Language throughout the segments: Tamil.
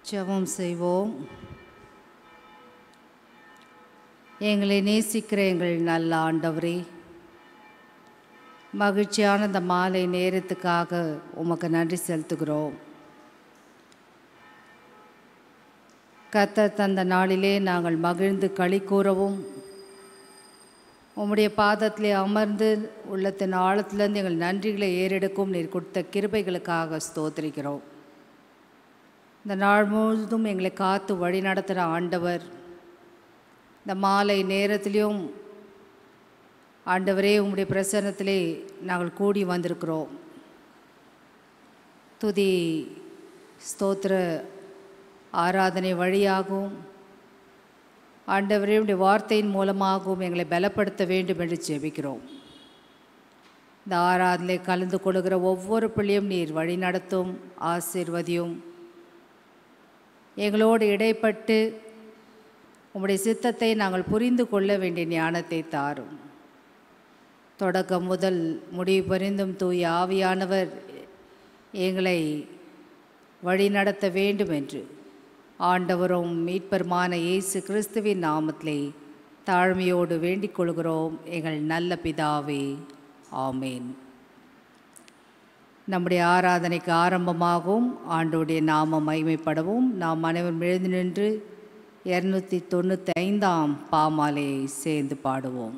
ஜெபம் செய்வோம். எங்களை நேசிக்கிற எங்கள் நல்ல ஆண்டவரே, மகிழ்ச்சியான இந்த மாலை நேரத்துக்காக உமக்கு நன்றி செலுத்துகிறோம். கர்த்தர் தந்த நாளிலே நாங்கள் மகிழ்ந்து களி கூறவும், உம்முடைய பாதத்திலே அமர்ந்து உள்ளத்தின் ஆழத்திலிருந்து எங்கள் நன்றிகளை ஏறெடுக்கும் நீர் கொடுத்த கிருபைகளுக்காக ஸ்தோத்திரிக்கிறோம். இந்த நாள் முழுவதும் எங்களை காத்து வழி நடத்துகிற ஆண்டவர், இந்த மாலை நேரத்திலையும் ஆண்டவரே உம்முடைய பிரசன்னத்திலே நாங்கள் கூடி வந்திருக்கிறோம். துதி ஸ்தோத்திர ஆராதனை வழியாகவும் ஆண்டவரே உடைய வார்த்தையின் மூலமாகவும் எங்களை பலப்படுத்த வேண்டும் என்று ஜெபிக்கிறோம். இந்த ஆராதனை கலந்து கொள்கிற ஒவ்வொரு பிள்ளையும் நீர் வழி நடத்தும், ஆசீர்வதியும். எங்களோடு இடைப்பட்டு உம்முடைய சித்தத்தை நாங்கள் புரிந்து கொள்ள வேண்டிய ஞானத்தை தாரும். தொடக்கம் முதல் முடிவு பரிந்தும் தூய ஆவியானவர் எங்களை வழி நடத்த வேண்டும் என்று ஆண்டவரும் மீட்பருமான இயேசு கிறிஸ்துவின் நாமத்திலே தாழ்மையோடு வேண்டிக் கொள்கிறோம் எங்கள் நல்ல பிதாவே, ஆமேன். நம்முடைய ஆராதனைக்கு ஆரம்பமாகவும் ஆண்டவருடைய நாமம் மகிமைப்படவும் நாம் அனைவரும் எழுந்து நின்று 295 பாமாலையை சேர்ந்து பாடுவோம்.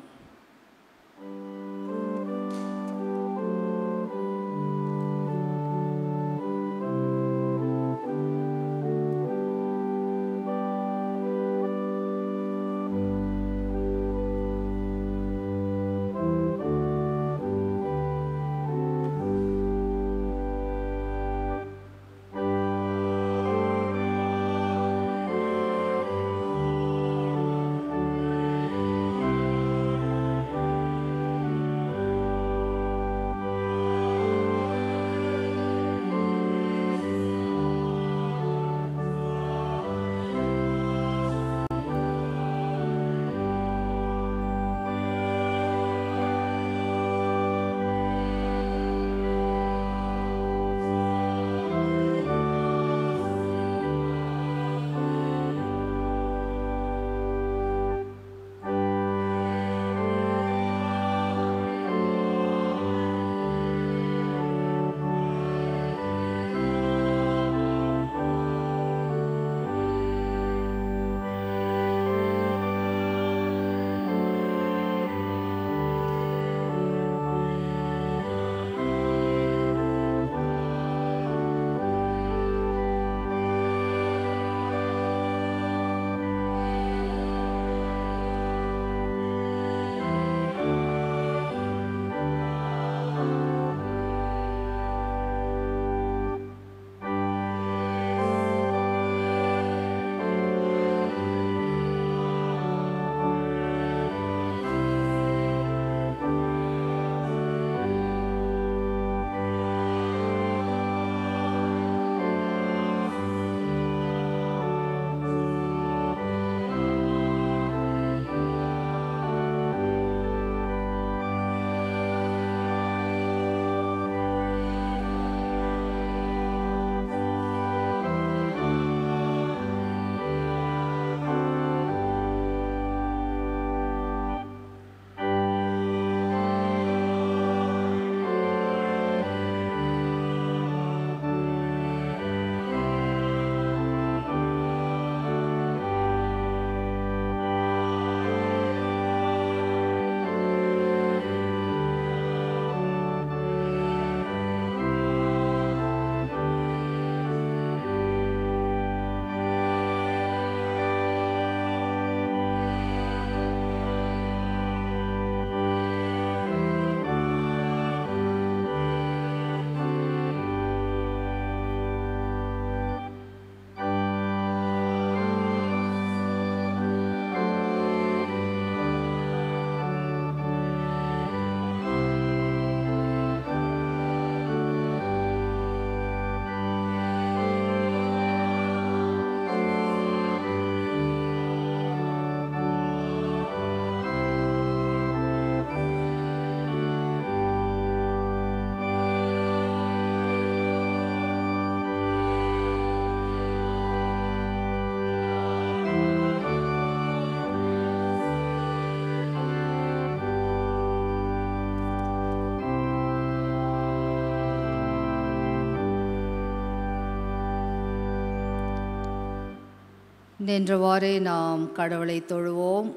நின்றவாறே நாம் கடவுளை தொழுவோம்.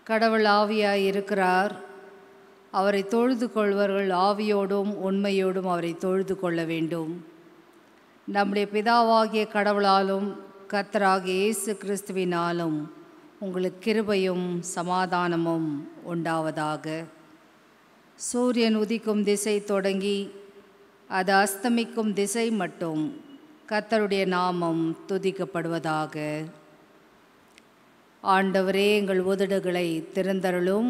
கடவுள் ஆவியாய் இருக்கிறார். அவரை தொழுது கொள்வர்கள் ஆவியோடும் உண்மையோடும் அவரை தொழுது கொள்ள வேண்டும். நம்முடைய பிதாவாகிய கடவுளாலும் கர்த்தராகிய இயேசு கிறிஸ்துவினாலும் உங்களுக்கு கிருபையும் சமாதானமும் உண்டாவதாக. சூரியன் உதிக்கும் திசை தொடங்கி அது அஸ்தமிக்கும் திசை மட்டும் கர்த்தருடைய நாமம் துதிக்கப்படுவதாக. ஆண்டவரே, எங்கள் உதடுகளை திறந்தருளும்.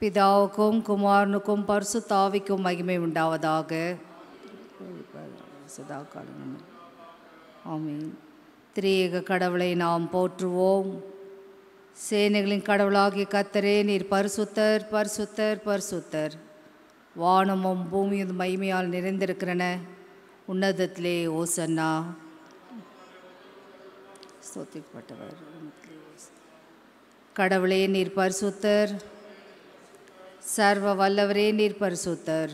பிதாவுக்கும் குமாரனுக்கும் பரிசுத்த ஆவிக்கும் மகிமை உண்டாவதாக. ஆமென். திரியேக கடவுளை நாம் போற்றுவோம். சேனைகளின் கடவுளாகிய கர்த்தரே, நீர் பரிசுத்தர் பரிசுத்தர் பரிசுத்தர். வானமும் பூமியும் மகிமையால் நிறைந்திருக்கிறன. உன்னதத்திலே ஓசன்னா. ஸ்தோத்திரப்பட்டவர் கடவுளே, நீர் பரிசுத்தர். சர்வ வல்லவரே, நீர் பரிசுத்தர்.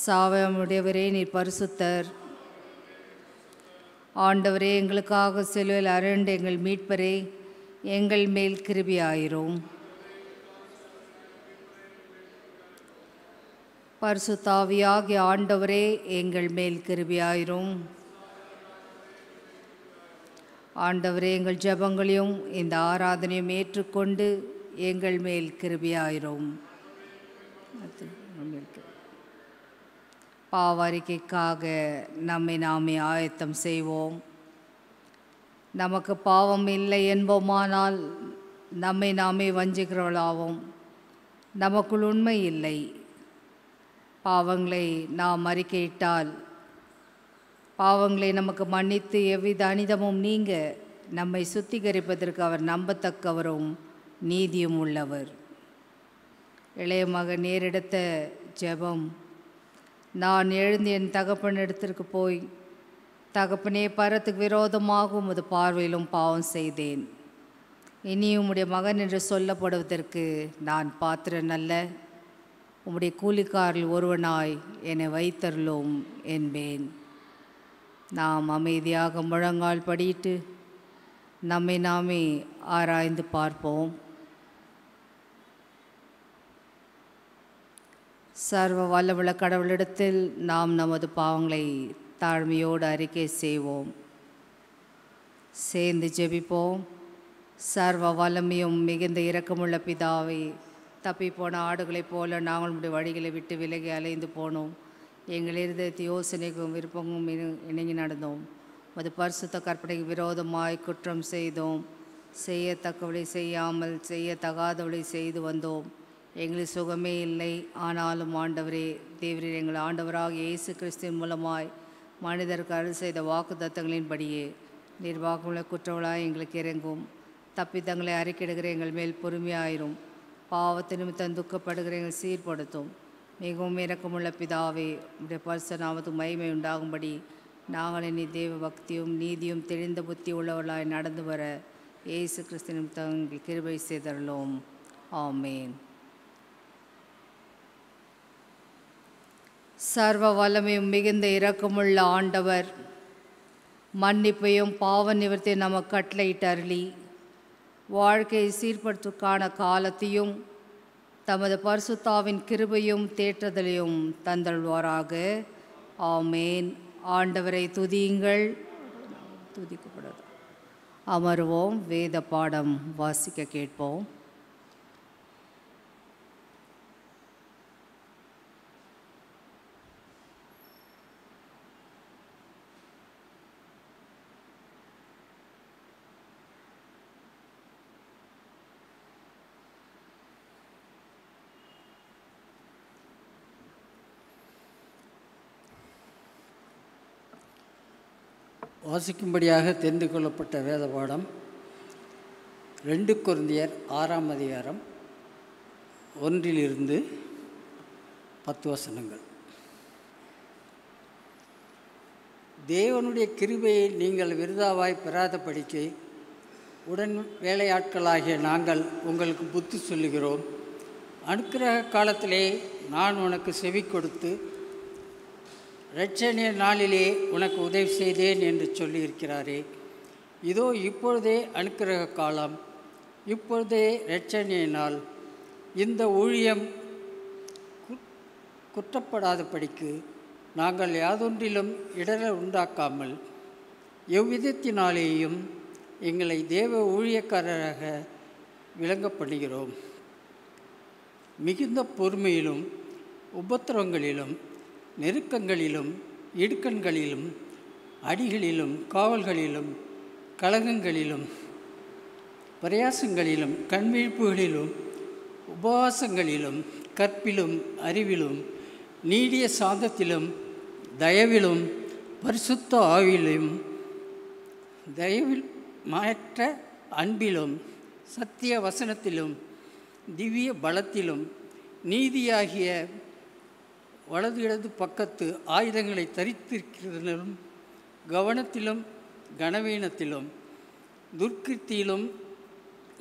சாவமுடையவரே, நீர் பரிசுத்தர். ஆண்டவரே, எங்களுக்காக சிலுவையில் அரண்டு எங்கள் மீட்பரே, எங்கள் மேல் கிருபையாயிரும். பரிசுத்த ஆவியாகிய ஆண்டவரே, எங்கள் மேல் கிருபையாயிரும். ஆண்டவரே, எங்கள் ஜெபங்களையும் இந்த ஆராதனையும் ஏற்றுக்கொண்டு எங்கள் மேல் கிருபையாயிரும். பாவறிக்கைக்காக நம்மை நாமே ஆயத்தம் செய்வோம். நமக்கு பாவம் இல்லை என்போமானால் நம்மை நாமே வஞ்சிக்கிறவளாவோம். நமக்குள் உண்மை இல்லை. பாவங்களை நாம் அறிக்கையிட்டால் பாவங்களை நமக்கு மன்னித்து எவ்வித அனிதமும் நீங்க நம்மை சுத்திகரிப்பதற்கு அவர் நம்பத்தக்கவரும் நீதியும் உள்ளவர். இளைய மகன் நேரெடுத்த ஜெபம். நான் எழுந்து என் தகப்பனிடத்திற்கு போய், தகப்பனே, பரத்துக்கு விரோதமாக உமது பார்வையிலும் பாவம் செய்தேன். இனி உம்முடைய மகன் என்று சொல்லப்படுவதற்கு நான் பாத்திரன் அல்ல. உம்முடைய கூலிக்காரில் ஒருவனாய் என்னை வைத்தருளும் என்பேன். நாம் அமைதியாக முழங்கால் படியிட்டு நம்மை நாமே ஆராய்ந்து பார்ப்போம். சர்வ வல்லமுள்ள கடவுளிடத்தில் நாம் நமது பாவங்களை தாழ்மையோடு அறிக்கை செய்வோம். சேர்ந்து ஜெபிப்போம். சர்வ வல்லமையும் மிகுந்த இரக்கமுள்ள பிதாவே, தப்பிப்போன ஆடுகளைப் போல நாங்கள் உடைய வழிகளை விட்டு விலகி அலைந்து போனோம். எங்கள் இருதயத்தை யோசனைக்கும் விருப்பமும் இணங்கி நடந்தோம். அது பரிசுத்த கற்பனைக்கு விரோதமாய் குற்றம் செய்தோம். செய்யத்தக்கவளை செய்யாமல் செய்யத்தகாதவளை செய்து வந்தோம். எங்களுக்கு சுகமே இல்லை. ஆனாலும் ஆண்டவரே, தேவரீர் எங்கள் ஆண்டவராக இயேசு கிறிஸ்துவின் மூலமாய் மனிதருக்கு அருள் செய்த வாக்கு தத்தங்களின்படியே நீர் வாக்குள்ள குற்றவளாய் எங்களுக்கு இறங்கும். தப்பித்தங்களை அறிக்கையிடுகிற எங்கள் மேல் பொறுமையாயிரும். பாவத்து நிமித்தம் துக்கப்படுகிற எங்கள் சீர்படுத்தும். மிகவும் இரக்கமுள்ள பிதாவே, உடைய பரிசுத்த நாமத்துக்கு மகிமை உண்டாகும்படி நாங்கள் இனி தேவ பக்தியும் நீதியும் தெளிந்த புத்தி உள்ளவர்களாய் நடந்து வர இயேசு கிறிஸ்து நிமித்தம் எங்கள் கிருபை செய்தருளோம். ஆமேன். சர்வ வல்லமையும் மிகுந்த இரக்கமுள்ள ஆண்டவர் மன்னிப்பையும் பாவ நிவர்த்தியும் நமக்கு கட்டளையிட்டு அருளி வாழ்க்கையை சீர்படுத்துக்கான காலத்தையும் தமது பரிசுத்தாவின் கிருபையும் தேற்றுதலையும் தந்தல்வாராக. ஆமேன். ஆண்டவரை துதியுங்கள். துதிக்கப்படாது. அமர்வோம். வேத பாடம் வாசிக்க கேட்போம். வாசிக்கும்படியாக தெரிந்து கொள்ளப்பட்ட வேத பாடம் 2 கொரிந்தியர் 6ஆம் அதிகாரம் 1 to 10 தேவனுடைய கிருபையை நீங்கள் விருதாவாய் பெறாதபடிக்கு உடன் வேலையாட்களாகிய நாங்கள் உங்களுக்கு புத்தி சொல்லுகிறோம். அனுக்கிரக காலத்திலே நான் உனக்கு செவி கொடுத்து இரட்சணிய நாளிலே உனக்கு உதவி செய்தேன் என்று சொல்லியிருக்கிறாரே. இதோ இப்பொழுதே அனுக்கிரக காலம், இப்பொழுதே இரட்சணிய நாள். இந்த ஊழியம் குற்றப்படாதபடிக்கு நாங்கள் யாதொன்றிலும் இடரல் உண்டாக்காமல் எவ்விதத்தினாலேயும் எங்களை தேவ ஊழியக்காரராக விளங்க பண்ணுகிறோம். மிகுந்த பொறுமையிலும் உபத்திரவங்களிலும் நெருக்கங்களிலும் இடுக்கண்களிலும் அடிகளிலும் காவல்களிலும் கலகங்களிலும் பிரயாசங்களிலும் கண்விழிப்புகளிலும் உபவாசங்களிலும் கற்பிலும் அறிவிலும் நீடிய சாந்தத்திலும் தயவிலும் பரிசுத்த ஆவிலும் தயவில் மாற்ற அன்பிலும் சத்திய வசனத்திலும் திவ்ய பலத்திலும் நீதியாகிய வலது இடது பக்கத்து ஆயுதங்களை தரித்திருக்கிறதிலும் கவனத்திலும் கனவீனத்திலும் துர்க்கீர்த்தியிலும்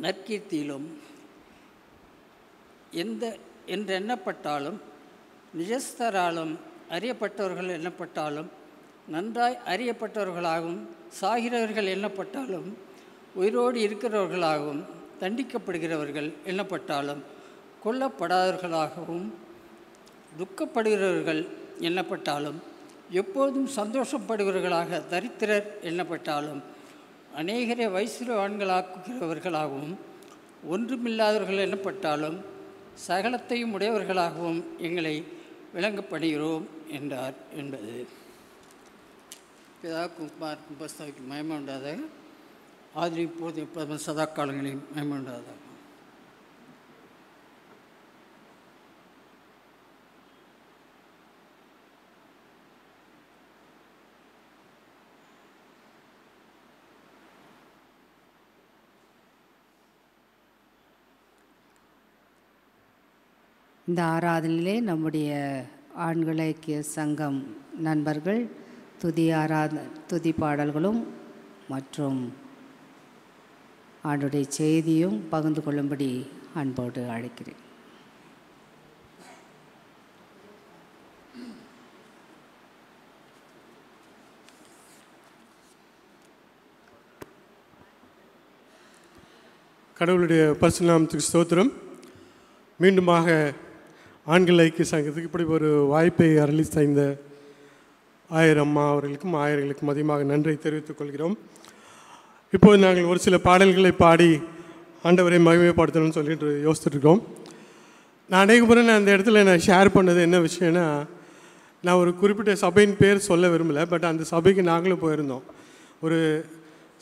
நற்கீர்த்தியிலும் என்று எண்ணப்பட்டாலும் நிஜஸ்தராலும் அறியப்பட்டவர்கள் எண்ணப்பட்டாலும் நன்றாய் அறியப்பட்டவர்களாகவும் சாகிறவர்கள் எண்ணப்பட்டாலும் உயிரோடு இருக்கிறவர்களாகவும் தண்டிக்கப்படுகிறவர்கள் எண்ணப்பட்டாலும் கொல்லப்படாதவர்களாகவும் துக்கப்படுகிறவர்கள் எண்ணப்பட்டாலும் எப்போதும் சந்தோஷப்படுகிறவர்களாக தரித்திரர் எண்ணப்பட்டாலும் அநேகரை வைசிரவான்களாக்குகிறவர்களாகவும் ஒன்றுமில்லாதவர்கள் எண்ணப்பட்டாலும் சகலத்தையும் உடையவர்களாகவும் எங்களை விளங்கப்படுகிறோம் என்றார் என்பது. பிதாக்கும் குமாரனுக்கும் பரிசுத்த மகிமை உண்டாதாக, ஆதி இப்போது எப்போதும் சதா காலங்களையும் மகிமை உண்டாதாக. இந்த ஆராதனையிலே நம்முடைய ஆண்கள் ஐக்கிய சங்கம் நண்பர்கள் துதி பாடல்களும் மற்றும் ஆண்டுடைய செய்தியும் பகிர்ந்து கொள்ளும்படி அன்போடு அழைக்கிறேன். கடவுளுடைய பரிசுநாமத்துக்கு ஸ்தோத்திரம். மீண்டுமாக ஆண்கள் ஐக்கிய சங்கத்துக்கு இப்படி ஒரு வாய்ப்பை அருளி செய்த ஆயர் அம்மா அவர்களுக்கும் ஆயர்களுக்கும் அதிகமாக நன்றி தெரிவித்துக் கொள்கிறோம். இப்போது நாங்கள் ஒரு சில பாடல்களை பாடி ஆண்டவரை மகிமைப்படுத்தணும்னு சொல்லிட்டு யோசிச்சுட்ருக்கோம். நான் அநேக முறை அந்த இடத்துல நான் ஷேர் பண்ணது என்ன விஷயம்னா, நான் ஒரு குறிப்பிட்ட சபையின் பேர் சொல்ல விரும்பலை, பட் அந்த சபைக்கு நாங்களும் போயிருந்தோம். ஒரு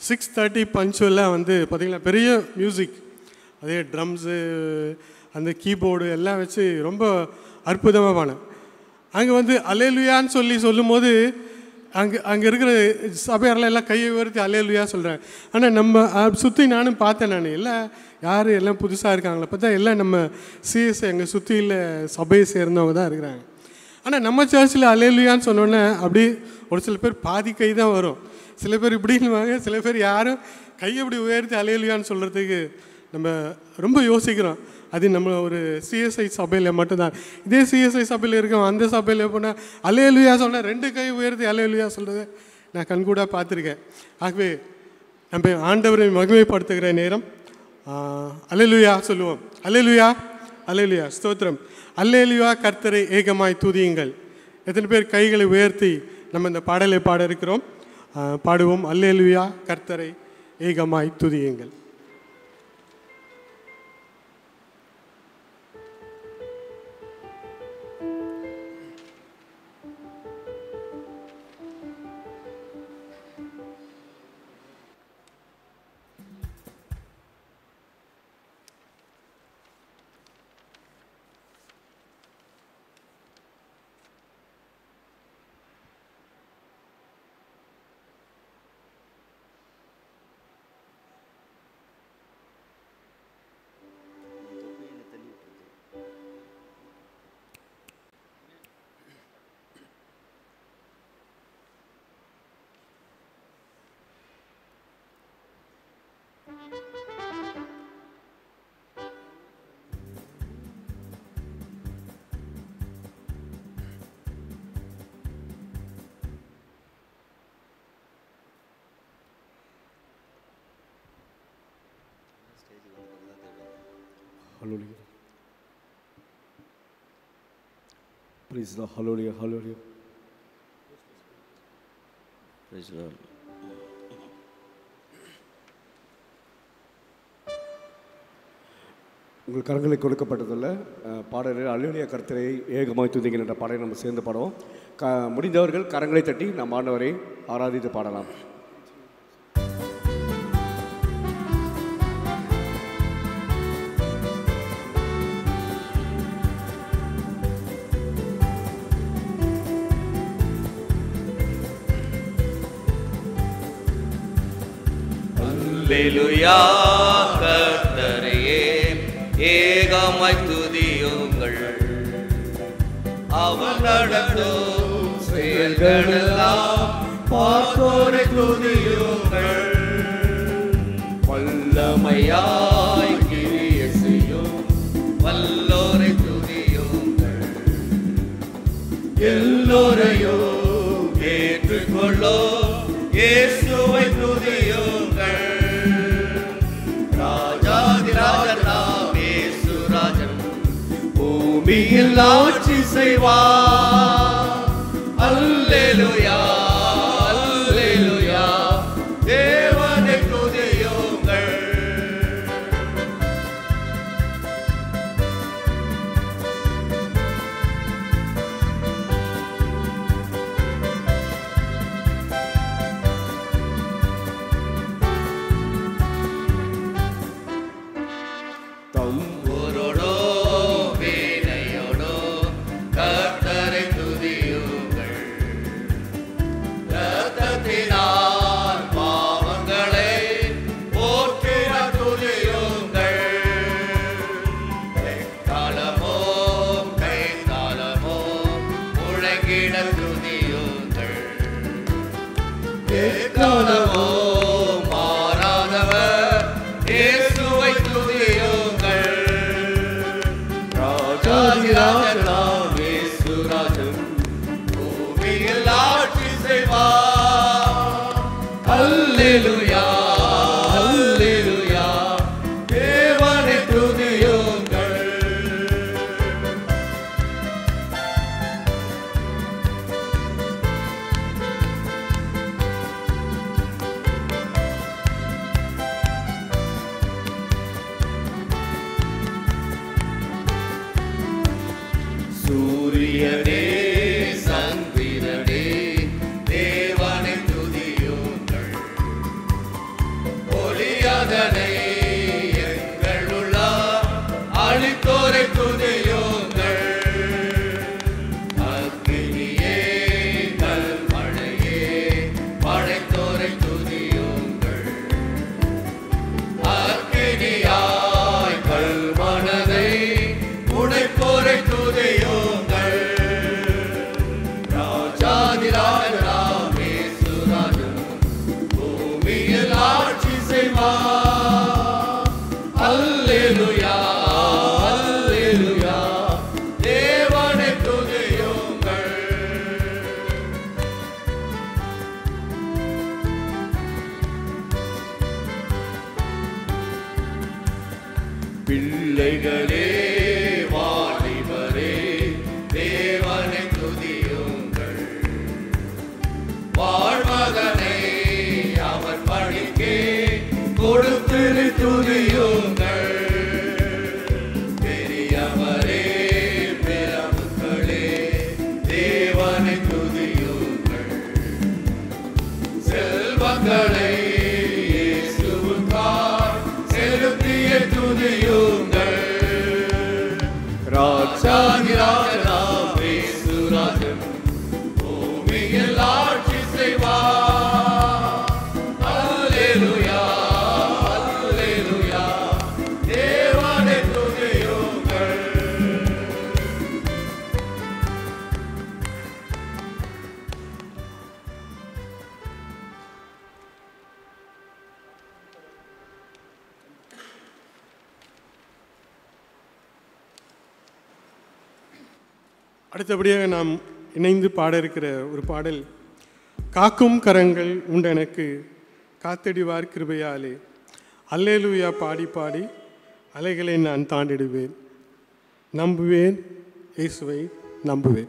6:30 பஞ்சுவலாக பார்த்திங்கன்னா பெரிய மியூசிக், அதே ட்ரம்ஸு அந்த கீபோர்டு எல்லாம் வச்சு ரொம்ப அற்புதமாக பானேன். அங்கே அல்லேலூயான்னு சொல்லும்போது அங்கே இருக்கிற சபையாரெல்லாம் எல்லாம் கையை உயர்த்தி அல்லேலூயா சொல்கிறேன். ஆனால் நம்ம சுற்றி நானும் பார்த்தேன், நான் யார் எல்லாம் புதுசாக இருக்காங்களே பார்த்தா எல்லாம் நம்ம சிஎஸ் எங்கள் சுற்றியில் சபையை சேர்ந்தவங்க தான் இருக்கிறாங்க. ஆனால் நம்ம சர்ச்சில் அல்லேலூயான்னு சொன்னோன்னே அப்படி ஒரு சில பேர் பாதி கை தான் வரும், சில பேர் இப்படின்னுவாங்க, சில பேர் யாரும் கையை இப்படி உயர்த்தி அல்லேலூயான்னு சொல்கிறதுக்கு நம்ம ரொம்ப யோசிக்கிறோம். அது நம்ம ஒரு சிஎஸ்ஐ சபையில் மட்டும்தான். இதே சிஎஸ்ஐ சபையில் இருக்கோம், அந்த சபையில் போனால் அல்லேலூயா சொன்னால் 2 கை உயர்த்தி அல்லேலூயா சொல்கிறத நான் கண்கூடாக பார்த்துருக்கேன். ஆகவே நம்ம ஆண்டவரை மகிமைப்படுத்துகிற நேரம் அல்லேலூயா சொல்லுவோம். அல்லேலூயா, அல்லேலூயா, ஸ்தோத்திரம். அல்லேலூயா, கர்த்தரை ஏகமாய் துதியுங்கள். எத்தனை பேர் கைகளை உயர்த்தி நம்ம இந்த பாடலை பாட இருக்கிறோம்? பாடுவோம். அல்லேலூயா, கர்த்தரை ஏகமாய் துதியுங்கள். Hallelujah. Praise the Lord. Hallelujah. Hallelujah. Praise the Lord. உங்கள் கரங்களுக்கு கொடுக்கப்பட்டதில்ல பாடலில் அல்லேலூயா கர்த்தரை ஏகமாய் துதிங்கள் என்ற பாடலை நம்ம சேர்ந்து பாடுவோம். முடிந்தவர்கள் கரங்களை தட்டி நம் ஆண்டவரை ஆராதித்து பாடலாம். அல்லேலூயா கர்த்தரையே ஏகமாய் துதியுங்கள், அவர் நடத்தும் செயல்களெல்லாம் பார்த்தோரை துதியுங்கள். வல்லமையாய் கிரிய செய்யும் வல்லோரை துதியுங்கள், எல்லோரையும் ஏற்றுக்கொள்ளும் இயேசுவை துதியுங்கள். ராஜாதிராஜனாம் இயேசு ராஜன் பூமியில் ஆட்சி செய்வார். அல்லேலூயா அல்லேலூயா தேவனை துதியுங்கள். தம்புரோடோ வீணையோடோ கர்த்தரை துதியுங்கள். இரத்தத்தினால் பாவங்களை போக்கின துதியுங்கள். எக்காலமோ கைத்தாளமோ முழங்கிட துதியுங்கள். எக்காலமோ மாறாதவர் இயேசுவை துதியுங்கள். ராஜாதிராஜனாம் இயேசு ராஜன் பூமியில் ஆட்சி செய்வார். அல்லேலூயா அல்லேலூயா தேவனை துதியுங்கள். சூரியனே சந்திரனே தேவனை துதியுங்கள். ஒளியதனை எங்களுள்ள அழித்தோரை துதியுங்கள். அக்கினியே கல்மழையே படைத்தோரை துதியுங்கள். அக்கினியாய் கல்மனதை உடைப்போரை துதியுங்கள். ராஜாதிராஜனாம் இயேசு ராஜன் பூமியில் ஆட்சி செய்வார். அல்லேலூயா அல்லேலூயா தேவனை துதியுங்கள். பிள்ளைகளே வாலிபரே தேவனை துதியுங்கள். வாழ்மகனை அவர் பணிக்கே கொடுத்து துதியுங்கள். பெரியவரே பிரபுக்களே தேவனை துதியுங்கள். செல்வங்களை இயேசுவுக்காய் செலுத்திய துதியுங்கள். ராஜாதிராஜனாம் இயேசு ராஜன் பூமியில் ஆட்சி செய்வார். அல்லேலூயா அல்லேலூயா தேவனை துதியுங்கள். அடுத்தபடியாக நாம் இணைந்து பாட இருக்கிற ஒரு பாடல், காக்கும் கரங்கள் உண்டெனக்கு காத்தடிவார் கிருபையாலே. அல்லேலூயா பாடி பாடி அலைகளை நான் தாண்டிடுவேன், நம்புவேன், இயேசுவை நம்புவேன்.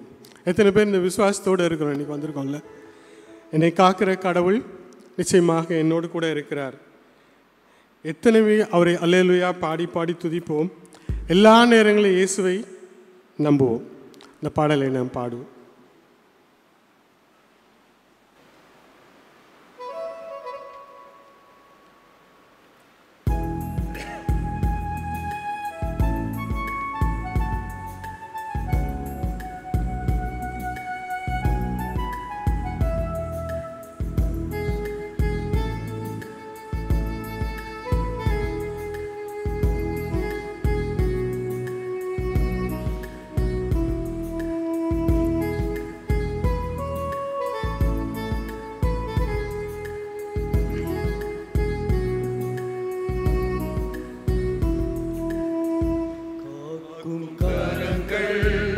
எத்தனை பேர் இந்த விசுவாசத்தோடு இருக்கிறோம்? இன்றைக்கி வந்திருக்கோம்ல. என்னை காக்கிற கடவுள் நிச்சயமாக என்னோடு கூட இருக்கிறார். எத்தனை அவரை அல்லேலூயா பாடி பாடி துதிப்போம். எல்லா நேரங்களிலும் இயேசுவை நம்புவோம். இந்த பாடலை நாம் பாடுவோம். Hallelujah.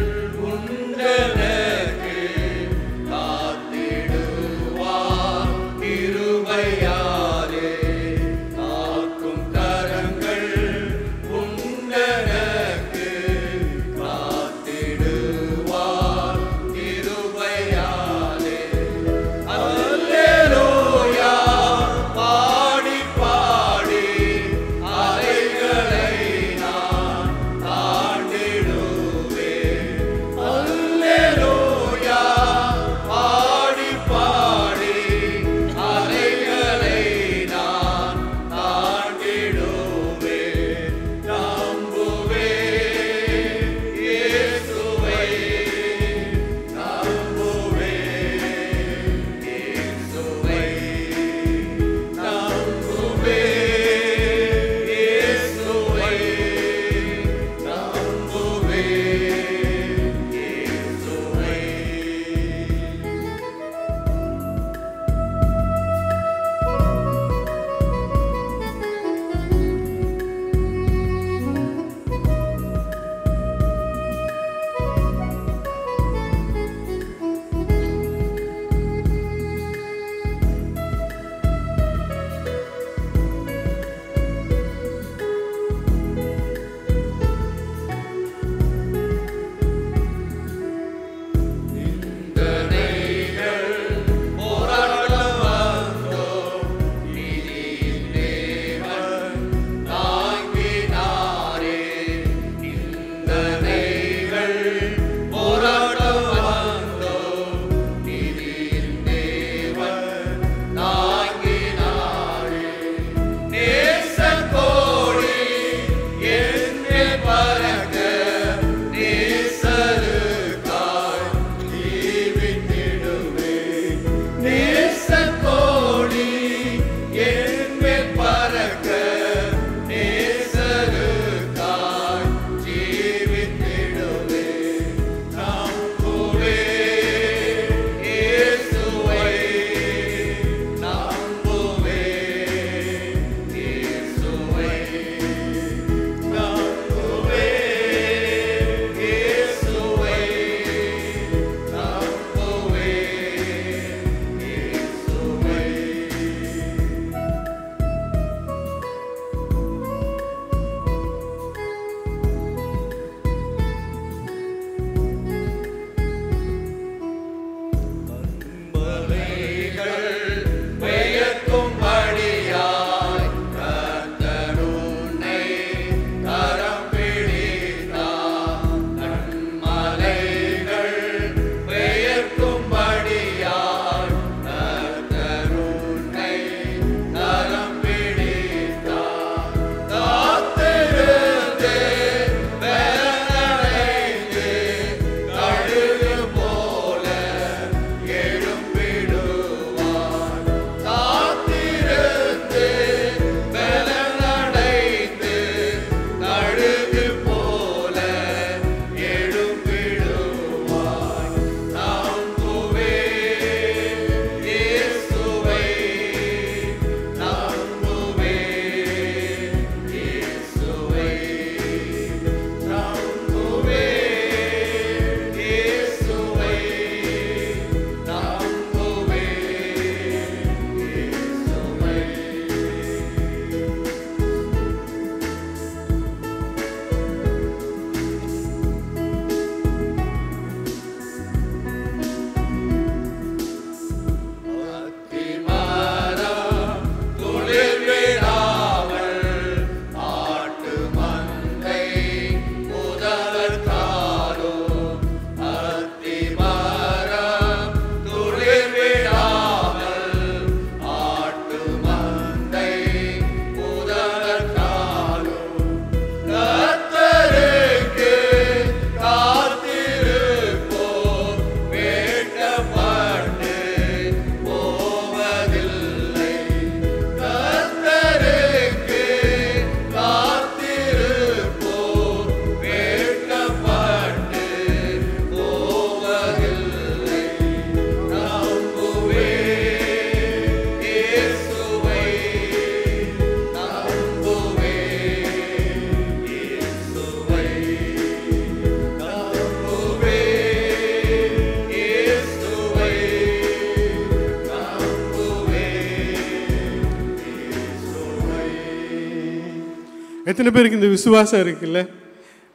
எத்தனை பேருக்கு இந்த விசுவாசம் இருக்குல்ல?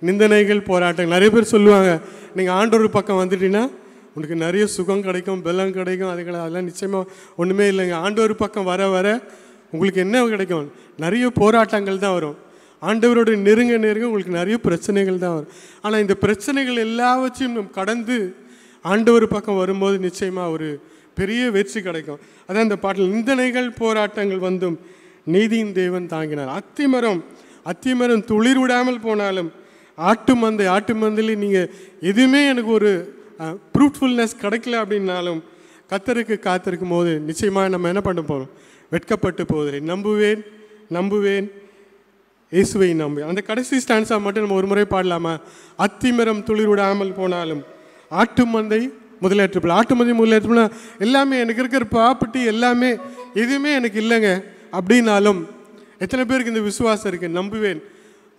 நிந்தனைகள், போராட்டங்கள். நிறைய பேர் சொல்லுவாங்க, நீங்கள் ஆண்டவர் பக்கம் வந்துட்டீங்கன்னா உனக்கு நிறைய சுகம் கிடைக்கும், பலம் கிடைக்கும். அதெல்லாம் நிச்சயமாக ஒன்றுமே இல்லைங்க. ஆண்டவர் பக்கம் வர வர உங்களுக்கு என்ன கிடைக்கும்? நிறைய போராட்டங்கள் தான் வரும். ஆண்டவரோட நெருங்க உங்களுக்கு நிறைய பிரச்சனைகள் தான் வரும். ஆனால் இந்த பிரச்சனைகள் எல்லாவற்றையும் நம்ம கடந்து ஆண்டவர் பக்கம் வரும்போது நிச்சயமாக ஒரு பெரிய வெற்றி கிடைக்கும். அதான் இந்த பாட்டில், நிந்தனைகள் போராட்டங்கள் வந்தும் நீதியின் தேவன் தாங்கினார். அத்திமரம் துளிர் விடாமல் போனாலும், ஆட்டு மந்தையிலே நீங்கள் எதுவுமே எனக்கு ஒரு ப்ரூட்ஃபுல்னஸ் கிடைக்கல அப்படின்னாலும் கர்த்தருக்கு காத்திருக்கும் போது நிச்சயமாக நம்ம என்ன பண்ண போகிறோம்? வெட்கப்பட்டு போவதில்லை. நம்புவேன் இயேசுவை நம்பு. அந்த கடைசி ஸ்டான்ஸாக மட்டும் நம்ம ஒரு முறை பாடலாமா? அத்திமரம் துளிர் விடாமல் போனாலும் ஆட்டு மந்தை முதலேற்றப்படல. எல்லாமே எனக்கு இருக்கிற ப்ராப்பர்ட்டி எல்லாமே எதுவுமே எனக்கு இல்லைங்க அப்படின்னாலும் எத்தனை பேருக்கு இந்த விசுவாசம் இருக்குது? நம்புவேன்,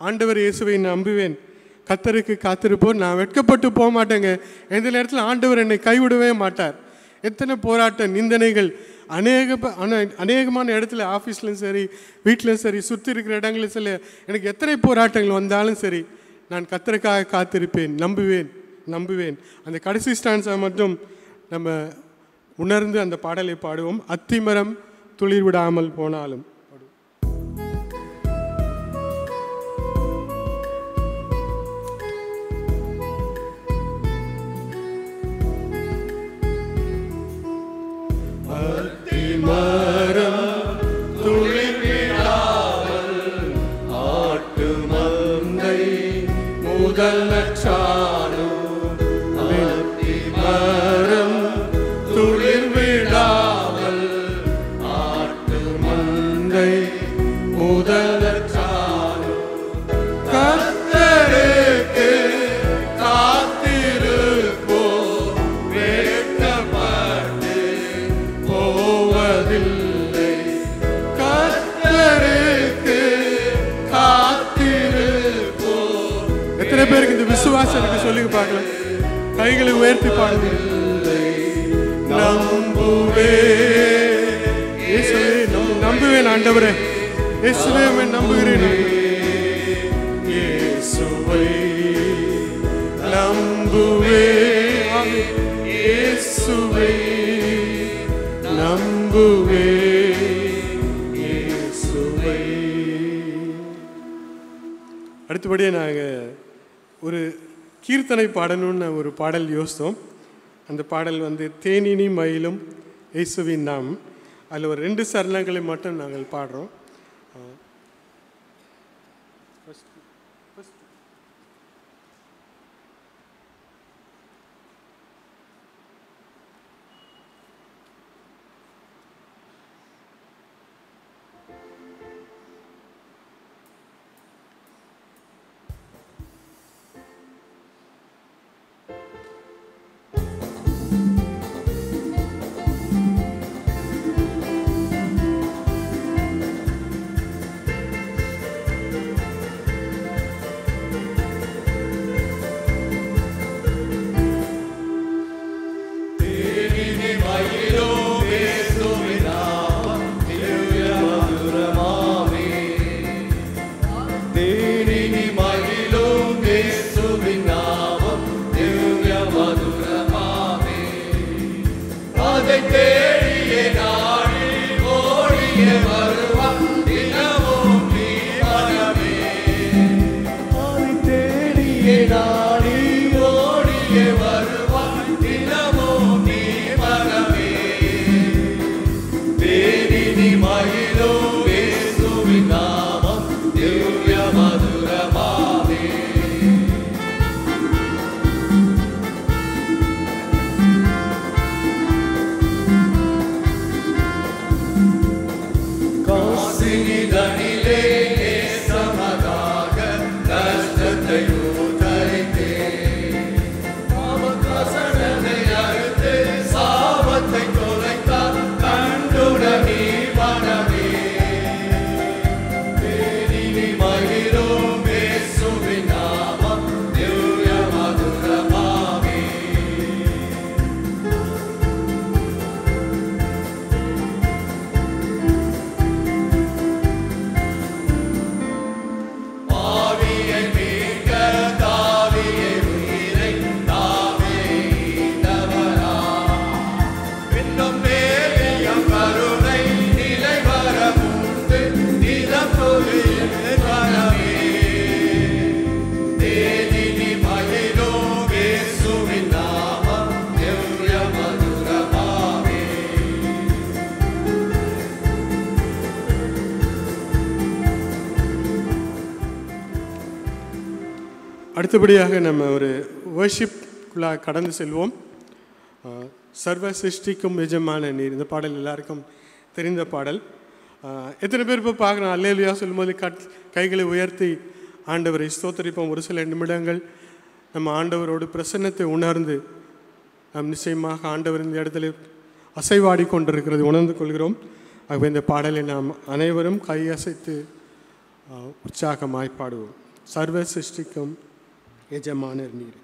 ஆண்டவர் இயேசுவை நம்புவேன், கர்த்தருக்கு காத்திருப்போம், நான் வெட்கப்பட்டு போக மாட்டேங்க. எந்த நேரத்தில் ஆண்டவர் என்னை கைவிடவே மாட்டார். எத்தனை போராட்டம், நிந்தனைகள் அநேகமான இடத்துல, ஆஃபீஸ்லையும் சரி, வீட்டிலையும் சரி, சுற்றி இருக்கிற இடங்களும் சரி, எனக்கு எத்தனை போராட்டங்கள் வந்தாலும் சரி, நான் கர்த்தருக்காக காத்திருப்பேன், நம்புவேன். அந்த கடைசி ஸ்டான்ஸை மட்டும் நம்ம உணர்ந்து அந்த பாடலை பாடுவோம். அத்திமரம் துளிர் விடாமல் போனாலும். அத்திமரம் துளிர் விடாமல் ஆட்டு மந்தை முதல் நற்சாலும். அத்திமரம் துளிர் விடாமல் ஆட்டு மந்தை முதல் நற்சாலும். கர்த்தருக்கு காத்திருப்போம், வெட்கப்பட்டு போவதில்லை. கர்த்தருக்கு காத்திருப்போம். எத்தனை பேருக்கு இந்த விசுவாசம் இருக்கு? சொல்லுங்க பார்க்கலாம். கைகளை உயர்த்தி பாடுவதில்லை. நம்புவேன் ஆண்டவரே, இயேசுவே நம்புகிறேன். இயேசுவை நம்புவேன், இயேசுவை நம்புவேன், இயேசுவை. அடுத்தபடியே நாங்கள் ஒரு கீர்த்தனை பாடணும்னு ஒரு பாடல் யோசித்தோம். அந்த பாடல் தேனினி மயிலும் இயேசுவின் நாம். அதில் ஒரு 2 சரணங்களை மட்டும் நாங்கள் பாடுறோம். அடுத்தபடியாக நம்ம ஒரு வர்ஷிப்குள்ளாக கடந்து செல்வோம். சர்வ சிருஷ்டிக்கும் எஜமான நீர், இந்த பாடல் எல்லாருக்கும் தெரிந்த பாடல். எத்தனை பேர் இப்போ பார்க்குறோம் அல்லேலூயா சொல்லும்போது கைகளை உயர்த்தி ஆண்டவரை ஸ்தோத்தரிப்போம். ஒரு சில நிமிடங்கள் நம்ம ஆண்டவரோடு பிரசன்னத்தை உணர்ந்து நாம் நிச்சயமாக ஆண்டவர் இந்த இடத்துல அசைவாடி கொண்டிருக்கிறது உணர்ந்து கொள்கிறோம். ஆகவே இந்த பாடலை நாம் அனைவரும் கையசைத்து உற்சாகமாய் பாடுவோம். சர்வ சிருஷ்டிக்கும் எஜமானர் நீர்.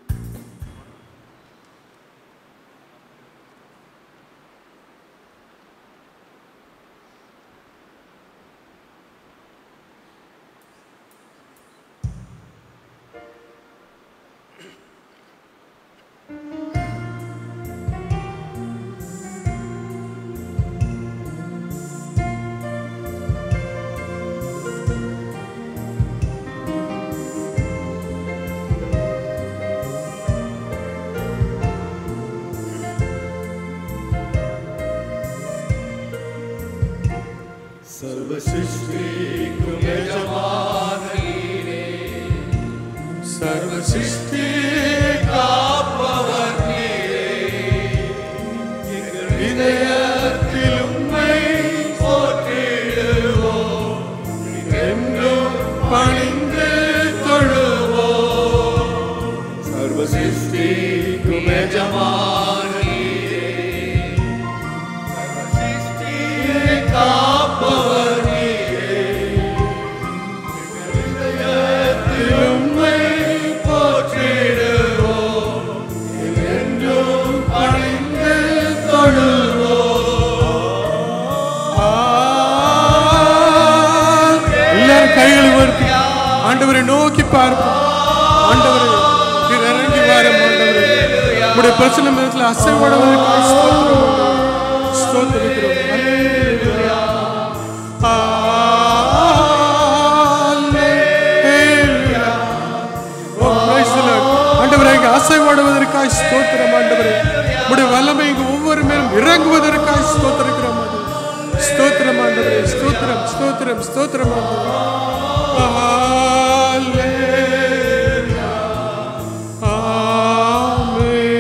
सर्व सृष्टिக்கும் எஜமான நீரே, सर्व सृष्टि காப்பவர் நீரே, எங்கள் இதயத்தில் உம்மை போற்றிடுவோம், என்றும் பணிந்து தொழுவோம். सर्व सृष्टिக்கும் எஜமான நீரே, सर्व सृष्टि காப்பவர் நீரே, எங்கள் இதயத்தில் உம்மை போற்றிடுவோம், என்றும் பணிந்து தொழுவோம். எல்லாரும் கைகளை உயர்த்தி ஆண்டவரை நோக்கி பார்ப்போம். ஆண்டவரை நீர் இறங்கி வாரும். ஆண்டவரை உம்முடைய பிரசன்னத்தில் அசைவாடுவதற்காக ஸ்தோத்திரிக்கிறோம். அல்லேலூயா, அல்லேலூயா. ஓ praise the Lord. ஆண்டவரே இங்கே அசைவாடுவதற்காக ஸ்தோத்திரம். ஆண்டவரே உம்முடைய வல்லமை இங்கு ஒவ்வொரு மேலும் இறங்குவதற்காக ஸ்தோத்திரிக்கிறோம். ஸ்தோத்திரம் ஆண்டவரே, ஸ்தோத்திரம் ஸ்தோத்திரம் ஸ்தோத்திரம் ஆண்டவரே. அல்லேலூயா, ஆமென்.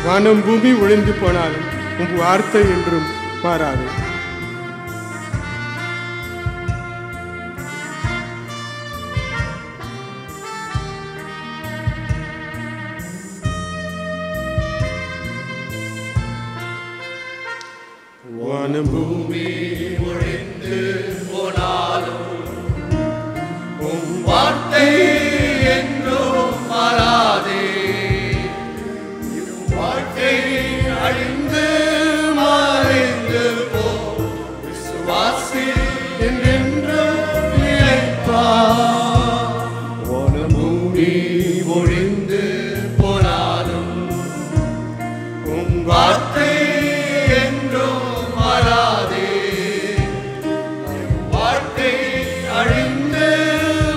வானம் பூமி ஒழிந்து போனாலும் உன் வார்த்தை என்றும் மாறாது. வானம் பூமி ஒழிந்து போனாலும் உம் வார்த்தை என்றும் மாறாதே, வாழ்க்கை அழிந்து மறைந்து போ, விசுவாசி என்றென்றும் நிலைப்பார். வானம் பூமி ஒழிந்து போனாலும் உம் வார்த்தை என்றும் மாறாதே, வாழ்க்கை அழிந்து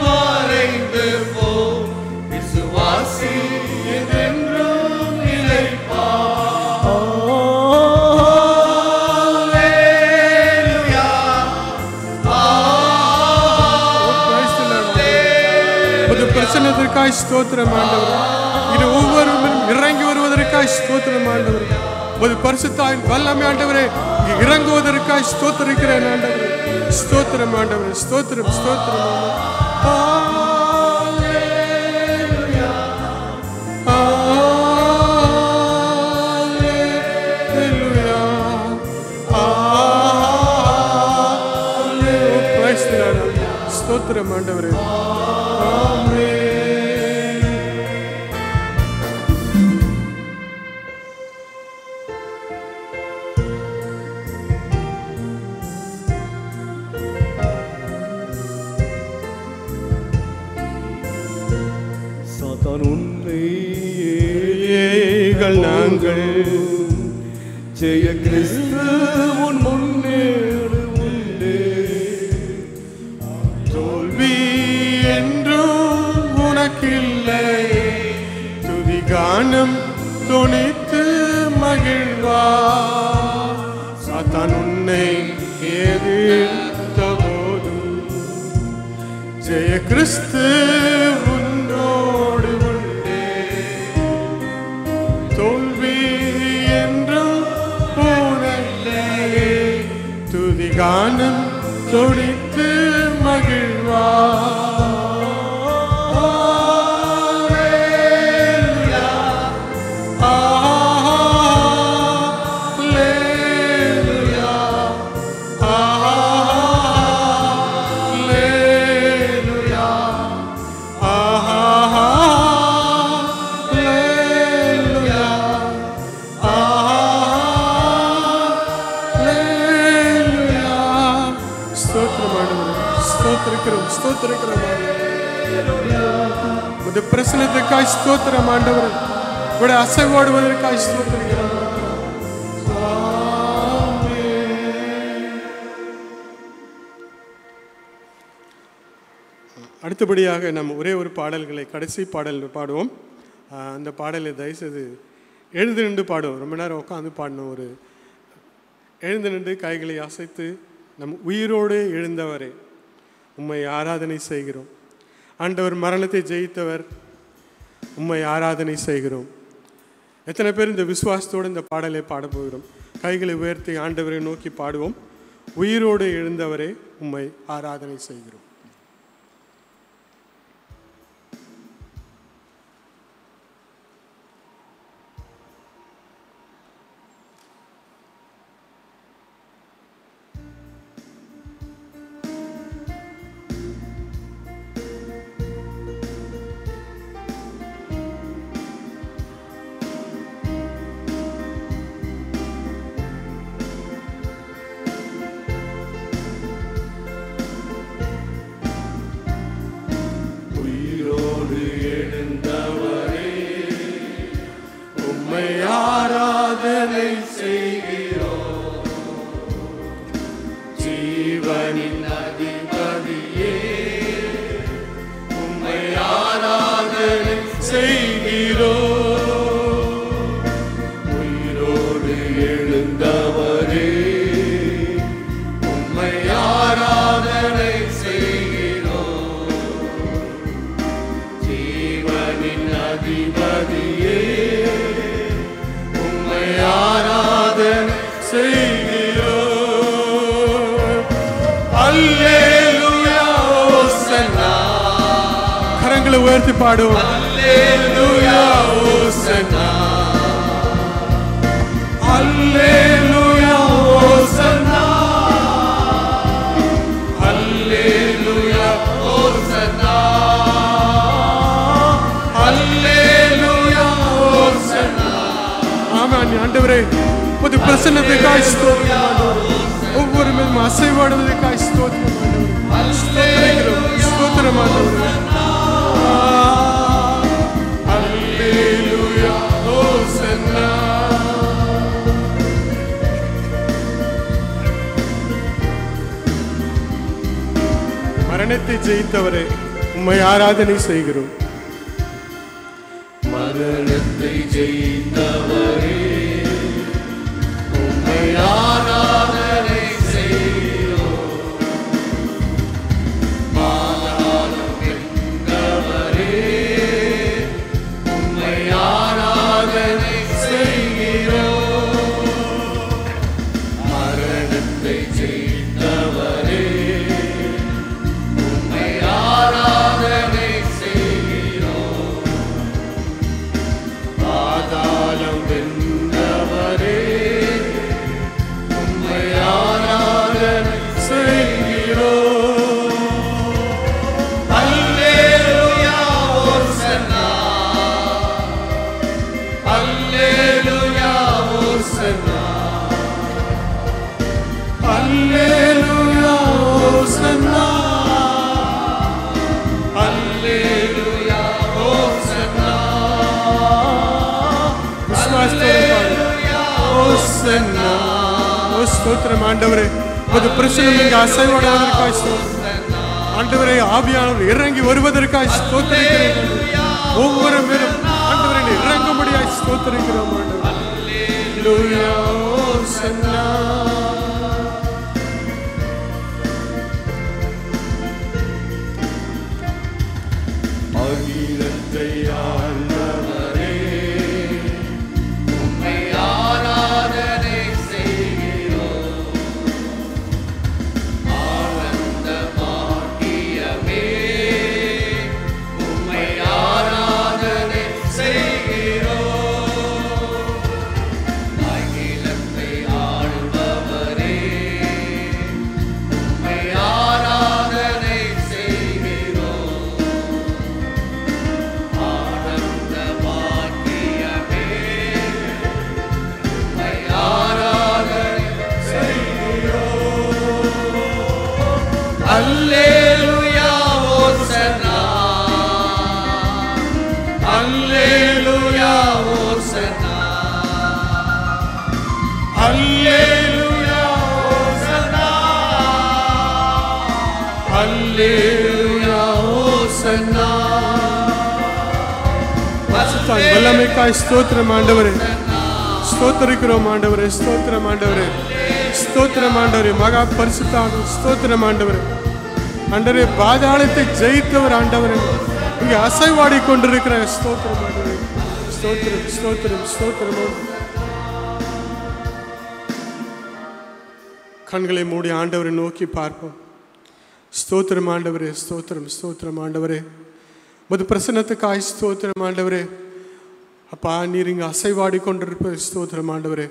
மறைந்து போ, விசுவாசி என்றென்றும் நிலைப்பார். அல்லேலூயா, புது பிரசன்னத்திற்காய் ஸ்தோத்திரம் ஆண்டவரே. இது ஒவ்வொருவரும் இறங்கி வருவதற்காய் ஸ்தோத்திரம் ஆண்டவரே. ஒரு பரிசுத்தாய் வல்லமை ஆண்டவரே இங்கு இறங்குவதற்காய் ஸ்தோத்திரிக்கிறேன் ஆண்டவரே. ஸ்தோத்திரம் ஆண்டவரே, ஸ்தோத்திரம் ஸ்தோத்திரம் ஆண்டவரே. அல்லேலூயா, அல்லேலூயா, அல்லேலூயா. Praise the Lord. ஸ்தோத்திரம் ஆண்டவரே. ஆமென். சாத்தான் உன்னை ஏழைகள் நாங்கள் ஜெய கிறிஸ்து உன் முன்னேறு உண்டு, தோல்வி என்றும் உனக்கில்லை, துதி கானம் தொனித்து மகிழ்வா. சாத்தான் உன்னை எதிர்த்த போதும் ஜெய கிறிஸ்து உன்னோடு உண்டே, தோல்வி என்றும் போனல்லையே, துதி கானம் தொடித்து மகிழ்வா. பிரசனத்துக்காய் ஸ்தோத்திரம் ஆண்டவரே, கூட அசைவாடுவதற்காய் ஸ்தோத்திரிக்கிறோம். அடுத்தபடியாக நம்ம ஒரே ஒரு பாடல்களை கடைசி பாடல் பாடுவோம். அந்த பாடலை தயவுசெய்து எழுந்து நின்று பாடுவோம். ரொம்ப நேரம் உட்காந்து பாடணும். ஒரு எழுந்து நின்று கைகளை அசைத்து நம் உயிரோடு எழுந்தவரே உம்மை ஆராதனை செய்கிறோம். ஆண்டவர் மரணத்தை ஜெயித்தவர், உம்மை ஆராதனை செய்கிறோம். எத்தனை பேர் இந்த விசுவாசத்தோடு இந்த பாடலை பாடப்போகிறோம்? கைகளை உயர்த்தி ஆண்டவரை நோக்கி பாடுவோம். உயிரோடு எழுந்தவரே உம்மை ஆராதனை செய்கிறோம். ஆராதனை செய்கிறோம். ஜீவனின் அதிபதியே உம்மை ஆராதனை செய்கிறோம். உயிரோடு எழுந்தவரே உம்மை ஆராதனை செய்கிறோம். ஜீவனின் அதிபதியே ஆராதனை செய்கிறோம். அல்லேலூயா ஓசன்னா. கரங்களை உயர்த்தி பாடுவோம். அல்லேலூயா ஓசன்னா. அல்லேலூயா ஓசன்னா. அல்லேலூயா ஓசன்னா. அல்லேலூயா ஓசன்னா. ஆமென். ஆண்டவரே புது பிரசன்னத்துக்காய் ஸ்தோத்திரம். ஒவ்வொரு மேலும் அசைவாடுவதற்காய் ஸ்தோத்திரம். ஸ்தோத்திரம் ஆண்டவரே. அல்லேலூயா ஓசன்னா. மரணத்தை ஜெயித்தவரே உம்மை ஆராதனை செய்கிறோம். மரணத்தை ஜெயித்தவரே உம்மை ஆராதனை செய்கிறோம். பாதாளம் வென்றவரே உம்மை ஆராதனை செய்கிறோம். மரணத்தை ஜெயித்தவரே உம்மை ஆராதனை செய்கிறோம். பாதாளம் வென்றவரே உம்மை ஆராதனை செய்கிறோம். அல்லேலூயா ஓசன்னா. அல்லேலூயா ஓசன்னா. அல்லேலூயா ஓசன்னா. அல்லேலூயா ஓசன்னா. ஓசன்னா. ஸ்தோத்திரம் ஆண்டவரே. ஒரு பிரச்சனை இங்கே அசைவாடுவதற்காய் ஆண்டவரே ஆவியானவர் இறங்கி வருவதற்காய் ஸ்தோத்திரிக்கிறேன். ஒவ்வொரு பேரும் ஆண்டவரை இறங்கும்படியாய் ஸ்தோத்திரிக்கிறோம். அல்லேலூயா ஓசன்னா. அகிலத்தை ஆண்டவரே, உம்மை ஆராதனை செய்கிறோம். ஆனந்த பாக்கியமே, உம்மை ஆராதனை செய்கிறோம். அகிலத்தை ஆளுபவரே, உம்மை ஆராதனை செய்கிறோம். ஆனந்த பாக்கியமே, உம்மை ஆராதனை செய்கிறோம். அல்லேலூயா ஓசன்னா, அல்லேலூயா ஓசன்னா, அல்லேலூயா ஓசன்னா, அல்லேலூயா ஓசன்னா. பரிசுத்த வல்லமைக்காய் ஸ்தோத்திரம் ஆண்டவரே, ஸ்தோத்திரிக்கிறோம் ஆண்டவரே, ஸ்தோத்திரம் ஆண்டவரே, ஸ்தோத்திரம் ஆண்டவரே, மகா பரிசுத்தான ஸ்தோத்திரம் ஆண்டவரே. ஆண்டவரே, பாதாளத்தை ஜெயித்தவர் ஆண்டவரே, இங்கே அசைவாடி கொண்டிருக்கிற ஸ்தோத்திரம் ஆண்டவரே, ஸ்தோத்திரம் ஸ்தோத்திரம் ஸ்தோத்திரம். கண்களை மூடி ஆண்டவரை நோக்கி பார்ப்போம். ஸ்தோத்திரம் ஆண்டவரே, ஸ்தோத்திரம் ஸ்தோத்திரம் ஆண்டவரே, முது பிரசன்னத்துக்காய் ஸ்தோத்திரம் ஆண்டவரே. அப்பா, நீர் இங்கே அசைவாடி கொண்டிருப்ப ஸ்தோத்திரம் ஆண்டவரே.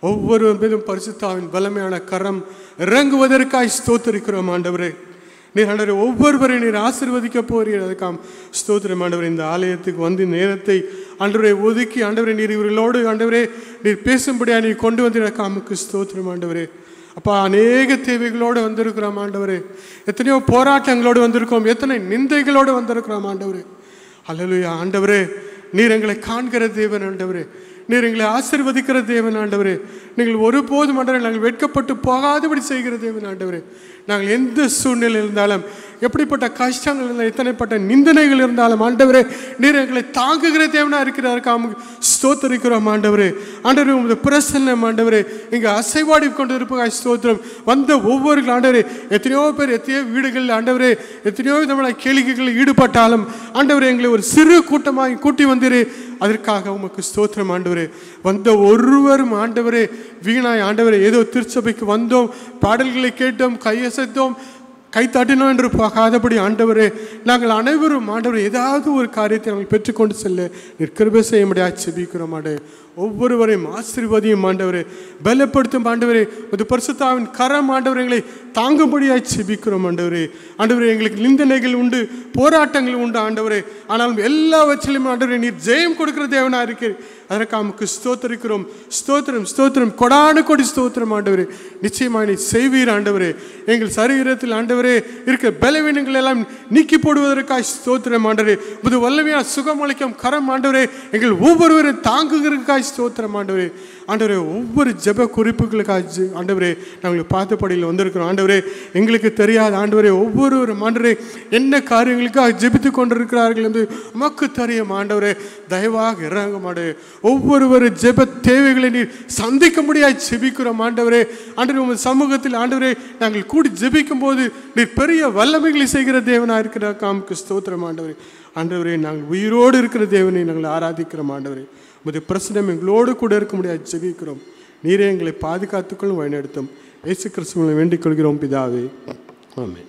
ஒவ்வொரு மீதும் பரிசுத்தாவின் பலமையான கரம் இறங்குவதற்காய் ஸ்தோத்திரிக்கிறோம் ஆண்டவரே. நீர் ஆண்டவரே ஒவ்வொருவரையும் நீர் ஆசீர்வதிக்க போறீர், அதுக்காம் ஸ்தோத்திரம் ஆண்டவரே. இந்த ஆலயத்துக்கு வந்து நேரத்தை ஆண்டவரை ஒதுக்கி ஆண்டவரே நீர் இவர்களோடு ஆண்டவரே நீர் பேசும்படியாக நீர் கொண்டு வந்திருக்காமுக்கு ஸ்தோத்திரம் ஆண்டவரே. அப்பா, அநேக தேவைகளோடு வந்திருக்கிறோம் ஆண்டவரே, எத்தனையோ போராட்டங்களோடு வந்திருக்கோம், எத்தனை நிந்தைகளோடு வந்திருக்கிறோம் ஆண்டவரே. அல்லேலூயா ஆண்டவரே, நீர் எங்களை காண்கிற தேவன் ஆண்டவரே, நீர் எங்களை ஆசீர்வதிக்கிற தேவன் ஆண்டவரே. நீங்கள் ஒருபோதும் ஆண்டவரே நாங்கள் வெட்கப்பட்டு போகாதபடி செய்கிற தேவன் ஆண்டவரே. நாங்கள் எந்த சூழ்நிலை இருந்தாலும், எப்படிப்பட்ட கஷ்டங்கள் இருந்தாலும், எத்தனைப்பட்ட நிந்தனைகள் இருந்தாலும் ஆண்டவரே நீர் எங்களை தாங்குகிற தேவனாக இருக்கிறாருக்காம ஸ்தோத்தரிக்கிறோம் ஆண்டவரே. ஆண்டவரே, உமது பிரசன்னம் ஆண்டவரே இங்கே அசைவாடி கொண்டு இருப்பதாக ஸ்தோத்திரம். வந்த ஒவ்வொரு ஆண்டவரே, எத்தனையோ பேர் எத்தனையோ வீடுகளில் ஆண்டவரே எத்தனையோ விதமான கேளிக்கைகளில் ஈடுபட்டாலும் ஆண்டவரே எங்களை ஒரு சிறு கூட்டமாக கூட்டி வந்தீரே, அதற்காக உமக்கு ஸ்தோத்திரம் ஆண்டவரே. வந்த ஒருவரும் ஆண்டவரே வீணாய் ஆண்டவரே ஏதோ திருச்சபைக்கு வந்தோம், பாடல்களை கேட்டோம், கையசைத்தோம், கைத்தட்டினோம் என்று போகாதபடி ஆண்டவரே நாங்கள் அனைவரும் ஆண்டவரே ஏதாவது ஒரு காரியத்தை நாங்கள் பெற்றுக்கொண்டு செல்ல நீர் கிருபை செய்ய முடியாது செபிக்கிறோம் ஆண்டவரே. ஒவ்வொருவரையும் ஆசீர்வதியும் ஆண்டவரே, பலப்படுத்தும் ஆண்டவரே. ஒரு பரிசுத்தாவின் கரம் ஆண்டவரை எங்களை தாங்கும்படியாய் செபிக்கிறோம் ஆண்டவரே. ஆண்டவரே, எங்களுக்கு நிந்தனைகள் உண்டு, போராட்டங்கள் உண்டு ஆண்டவரே, ஆனாலும் எல்லாவற்றிலும் ஆண்டவரே நீர் ஜெயம் கொடுக்கிற தேவனாக இருக்கிற, அதற்காக நமக்கு ஸ்தோத்தரிக்கிறோம். ஸ்தோத்திரம் ஸ்தோத்திரம், கொடானு கொடி ஸ்தோத்திரம் ஆண்டவரே. நிச்சயமாக நீ செய்வீர் ஆண்டவரே. எங்கள் சரீரத்தில் ஆண்டவரே இருக்க பலவீனங்கள் எல்லாம் நீக்கி போடுவதற்காக ஸ்தோத்திரம் ஆண்டவரே. புது வல்லமையான சுகமளிக்கும் கரம் ஆண்டவரே எங்கள் ஒவ்வொருவரும் தாங்குகிறதுக்காக ஸ்தோத்திரம் ஆண்டவரே. ஆண்டவரே, ஒவ்வொரு ஜெப குறிப்புகளுக்காக ஆண்டவரே நாங்கள் பார்த்தபடியில் வந்திருக்கிறோம் ஆண்டவரே. எங்களுக்கு தெரியாத ஆண்டவரே ஒவ்வொருவரும் ஆண்டவரே என்ன காரியங்களுக்காக ஜெபித்து கொண்டிருக்கிறார்கள் என்று உமக்கு தெரியும் ஆண்டவரே. தயவாக இறங்க ஆண்டவரே, ஒவ்வொரு ஜெப தேவைகளை நீர் சந்திக்க முடியாது ஜெபிக்கிறோம் ஆண்டவரே. ஆண்டவரே, உங்கள் சமூகத்தில் ஆண்டவரே நாங்கள் கூடி ஜெபிக்கும் போது நீர் பெரிய வல்லமைகளை செய்கிற தேவனாக இருக்கிற காமுக்கு ஸ்தோத்திரம் ஆண்டவரே. ஆண்டவரே, நாங்கள் உயிரோடு இருக்கிற தேவனை நாங்கள் ஆராதிக்கிறோம் ஆண்டவரே. உமது பிரசனம் எங்களோடு கூட இருக்க முடியாது ஜெபிக்கிறோம். நீரே எங்களை பாதுகாத்துக்கொள்ளும் வழிநடத்தும். இயேசு கிறிஸ்துவை வேண்டிக் கொள்கிறோம் பிதாவே, ஆமென்.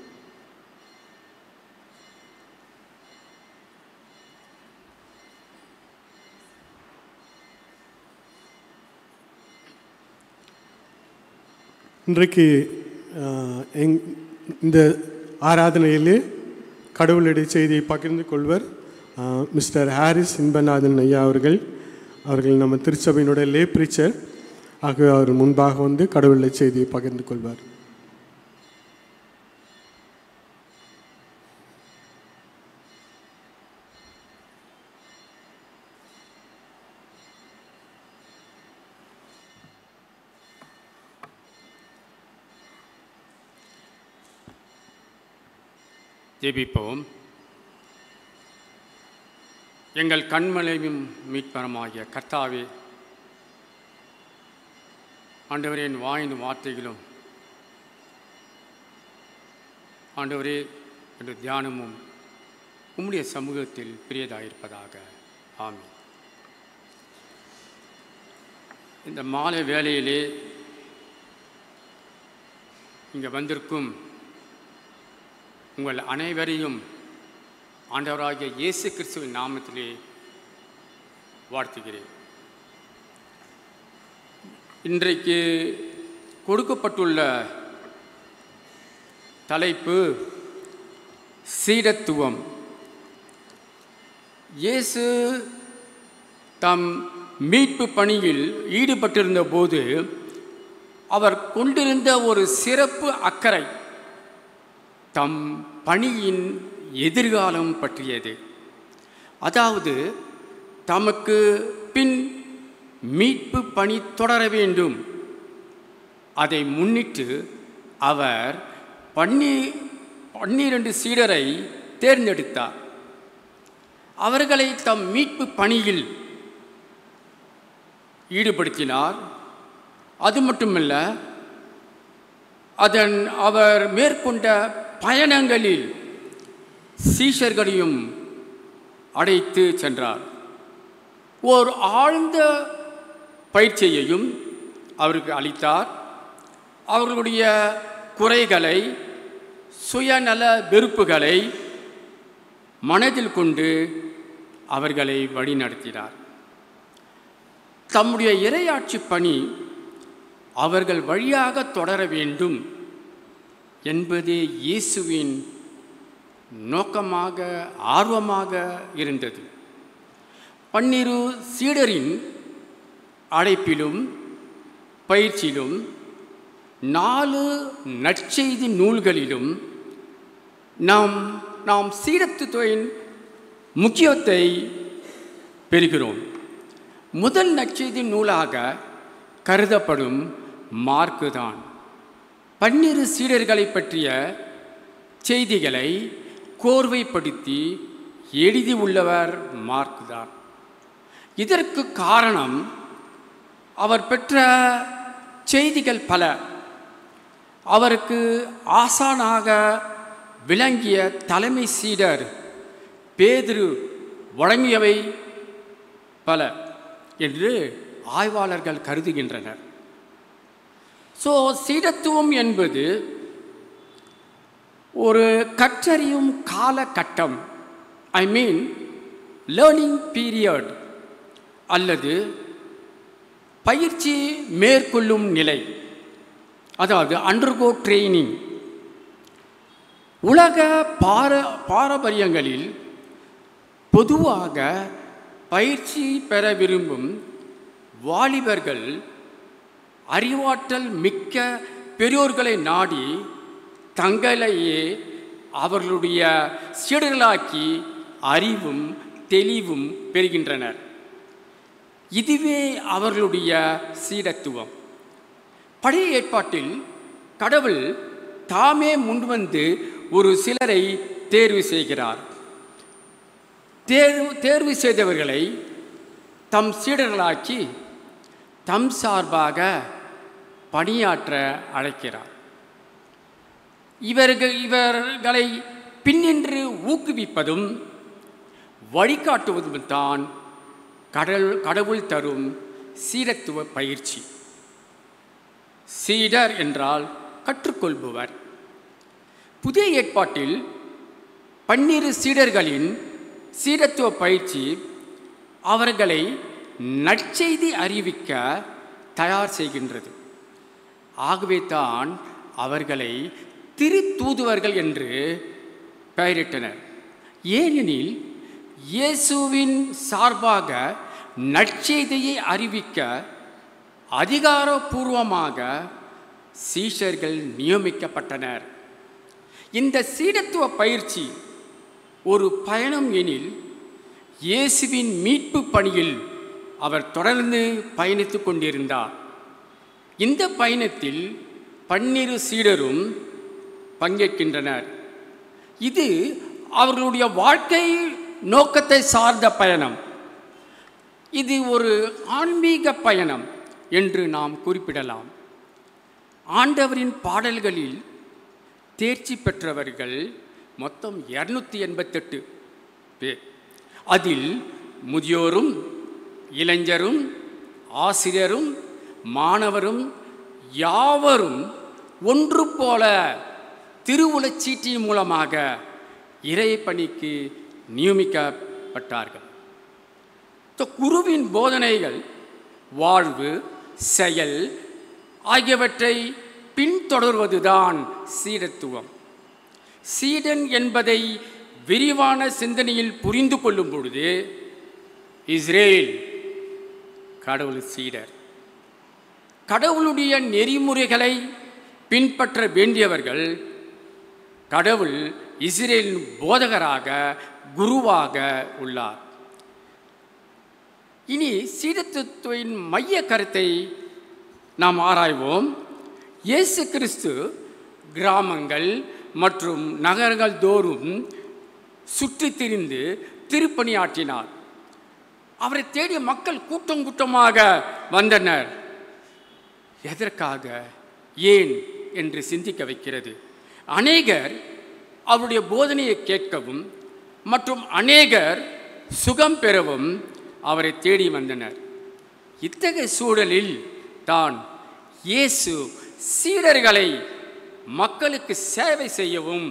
இன்றைக்கு இந்த ஆராதனையிலே கடவுளுடைய செய்தியை பகிர்ந்து கொள்வர் மிஸ்டர் ஹாரிஸ் இன்பநாதன் ஐயா அவர்கள். நம்ம திருச்சபையினுடைய லே பிரீச்சர் ஆகவே அவர் முன்பாக வந்து கடவுளுடைய செய்தியை பகிர்ந்து கொள்வார். ஜெபிப்போம். எங்கள் கண்மலையும் மீட்பரமாகிய கர்த்தாவே, ஆண்டவரே, என் வாயின் வார்த்தைகளும் ஆண்டவரே என்ற தியானமும் உம்முடைய சமூகத்தில் பிரியதாயிருப்பதாக. ஆமென். இந்த மாலை வேளையிலே இங்கே வந்திருக்கும் உங்கள் அனைவரையும் ஆண்டவராகிய இயேசு கிறிஸ்துவின் நாமத்திலே வாழ்த்துகிறேன். இன்றைக்கு கொடுக்கப்பட்டுள்ள தலைப்பு சீடத்துவம். இயேசு தம் மீட்பு பணியில் ஈடுபட்டிருந்த போது அவர் கொண்டிருந்த ஒரு சிறப்பு அக்கறை தம் பணியின் எதிர்காலம் பற்றியது. அதாவது தமக்கு பின் மீட்பு பணி தொடர வேண்டும். அதை முன்னிட்டு அவர் 12 சீடரை தேர்ந்தெடுத்தார். அவர்களை தம் மீட்பு பணியில் ஈடுபடுத்தினார். அது மட்டுமல்ல, அவர் மேற்கொண்ட பயணங்களில் சீஷர்களையும் அழைத்து சென்றார். ஓர் ஆழ்ந்த பயிற்சியையும் அவருக்கு அளித்தார். அவர்களுடைய குறைகளை, சுயநல வெறுப்புகளை மனதில் கொண்டு அவர்களை வழிநடத்தினார். தம்முடைய இறையாட்சி பணி அவர்கள் வழியாக தொடர வேண்டும் என்பதே இயேசுவின் நோக்கமாக, ஆர்வமாக இருந்தது. 12 சீடரின் அழைப்பிலும் பயிற்சியிலும் 4 நற்செய்தி நூல்களிலும் நாம் சீடத்துவத்தின் முக்கியத்தை பெறுகிறோம். முதல் நற்செய்தி நூலாக கருதப்படும் மார்க்கு தான் 12 சீடர்களை பற்றிய செய்திகளை கோர்வைப்படுத்தி எழுதியுள்ளவர் மார்க்கு தான். இதற்கு காரணம் அவர் பெற்ற செய்திகள் பல, அவருக்கு ஆசானாக விளங்கிய தலைமை சீடர் பேதுரு வழங்கியவை பல என்று ஆய்வாளர்கள் கருதுகின்றனர். சீடத்துவம் என்பது ஒரு கற்றறியும் காலகட்டம், லேர்னிங் பீரியட், அல்லது பயிற்சி மேற்கொள்ளும் நிலை, அதாவது அண்டர்கோ ட்ரெயினிங். உலக பாரம்பரியங்களில் பொதுவாக பயிற்சி பெற விரும்பும் வாலிபர்கள் அறிவாற்றல் மிக்க பெரியோர்களை நாடி தங்களையே அவர்களுடைய சீடர்களாக்கி அறிவும் தெளிவும் பெறுகின்றனர். இதுவே அவர்களுடைய சீடத்துவம். பழைய ஏற்பாட்டில் கடவுள் தாமே முன்வந்து ஒரு சிலரை தேர்வு செய்கிறார். தேர்வு செய்தவர்களை தம் சீடர்களாக்கி தம் சார்பாக பணியாற்ற அழைக்கிறார். இவர்களை பின்னின்று ஊக்குவிப்பதும் வழிகாட்டுவதும் தான் கடவுள் தரும் சீடத்துவ பயிற்சி. சீடர் என்றால் கற்றுக்கொள்பவர். புதிய ஏற்பாட்டில் 12 சீடர்களின் சீடத்துவ பயிற்சி அவர்களை நற்செய்தி அறிவிக்க தயார் செய்கின்றது. ஆகவே தான் அவர்களை திருத்தூதுவர்கள் என்று பெயரிட்டனர். ஏனெனில் இயேசுவின் சார்பாக நற்செய்தியை அறிவிக்க அதிகாரபூர்வமாக சீஷர்கள் நியமிக்கப்பட்டனர். இந்த சீடத்துவ பயிற்சி ஒரு பயணம் எனில் இயேசுவின் மீட்பு பணியில் அவர் தொடர்ந்து பயணித்து கொண்டிருந்தார். இந்த பயணத்தில் 12 சீடரும் பங்கேற்கின்றனர். இது அவர்களுடைய வாழ்க்கை நோக்கத்தை சார்ந்த பயணம். இது ஒரு ஆன்மீக பயணம் என்று நாம் குறிப்பிடலாம். ஆண்டவரின் பாடல்களில் தேர்ச்சி பெற்றவர்கள் மொத்தம் 288. பேர். அதில் முதியோரும் இளைஞரும் ஆசிரியரும் மாணவரும் யாவரும் ஒன்று போல திருவுளச்சீட்டின் மூலமாக இறைப்பணிக்கு நியமிக்கப்பட்டார்கள். குருவின் போதனைகள், வாழ்வு, செயல் ஆகியவற்றை பின்தொடர்வதுதான் சீடத்துவம். சீடன் என்பதை விரிவான சிந்தனையில் புரிந்து கொள்ளும் பொழுது இஸ்ரேல் கடவுள் சீடர். கடவுளுடைய நெறிமுறைகளை பின்பற்ற வேண்டியவர்கள் கடவுள் இஸ்ரேலின் போதகராக, குருவாக உள்ளார். இனி சீடத்துவத்தின் மைய கருத்தை நாம் ஆராய்வோம். இயேசு கிறிஸ்து கிராமங்கள் மற்றும் நகரங்கள் தோறும் சுற்றித் திரிந்து திருப்பணியாற்றினார். அவரை தேடிய மக்கள் கூட்டம் கூட்டமாக வந்தனர். எதற்காக, ஏன் என்று சிந்திக்க வைக்கிறது. அநேகர் அவருடைய போதனையை கேட்கவும் மற்றும் அநேகர் சுகம் பெறவும் அவரை தேடி வந்தனர். இத்தகைய சூழலில் தான் இயேசு சீடர்களை மக்களுக்கு சேவை செய்யவும்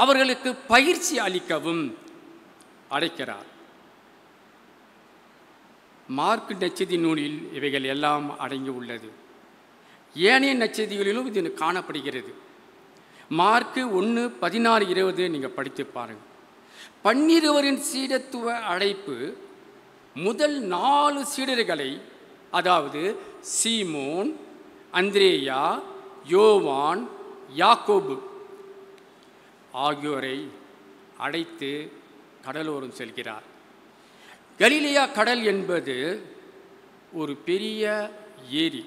அவர்களுக்கு பயிற்சி அளிக்கவும் அழைக்கிறார். மார்க் நற்செய்தி நூலில் இவைகள் எல்லாம் அடங்கி உள்ளது. ஏனைய நற்செய்திகளிலும் இது காணப்படுகிறது. மார்க்கு 1:16-20 நீங்கள் படித்து பாருங்கள். 12 சீடத்துவ அழைப்பு முதல் 4 சீடர்களை, அதாவது சீமோன், அந்திரேயா, யோவான், யாக்கோபு ஆகியோரை அழைத்து கடலோரம் செல்கிறார். கலிலேயா கடல் என்பது ஒரு பெரிய ஏரி.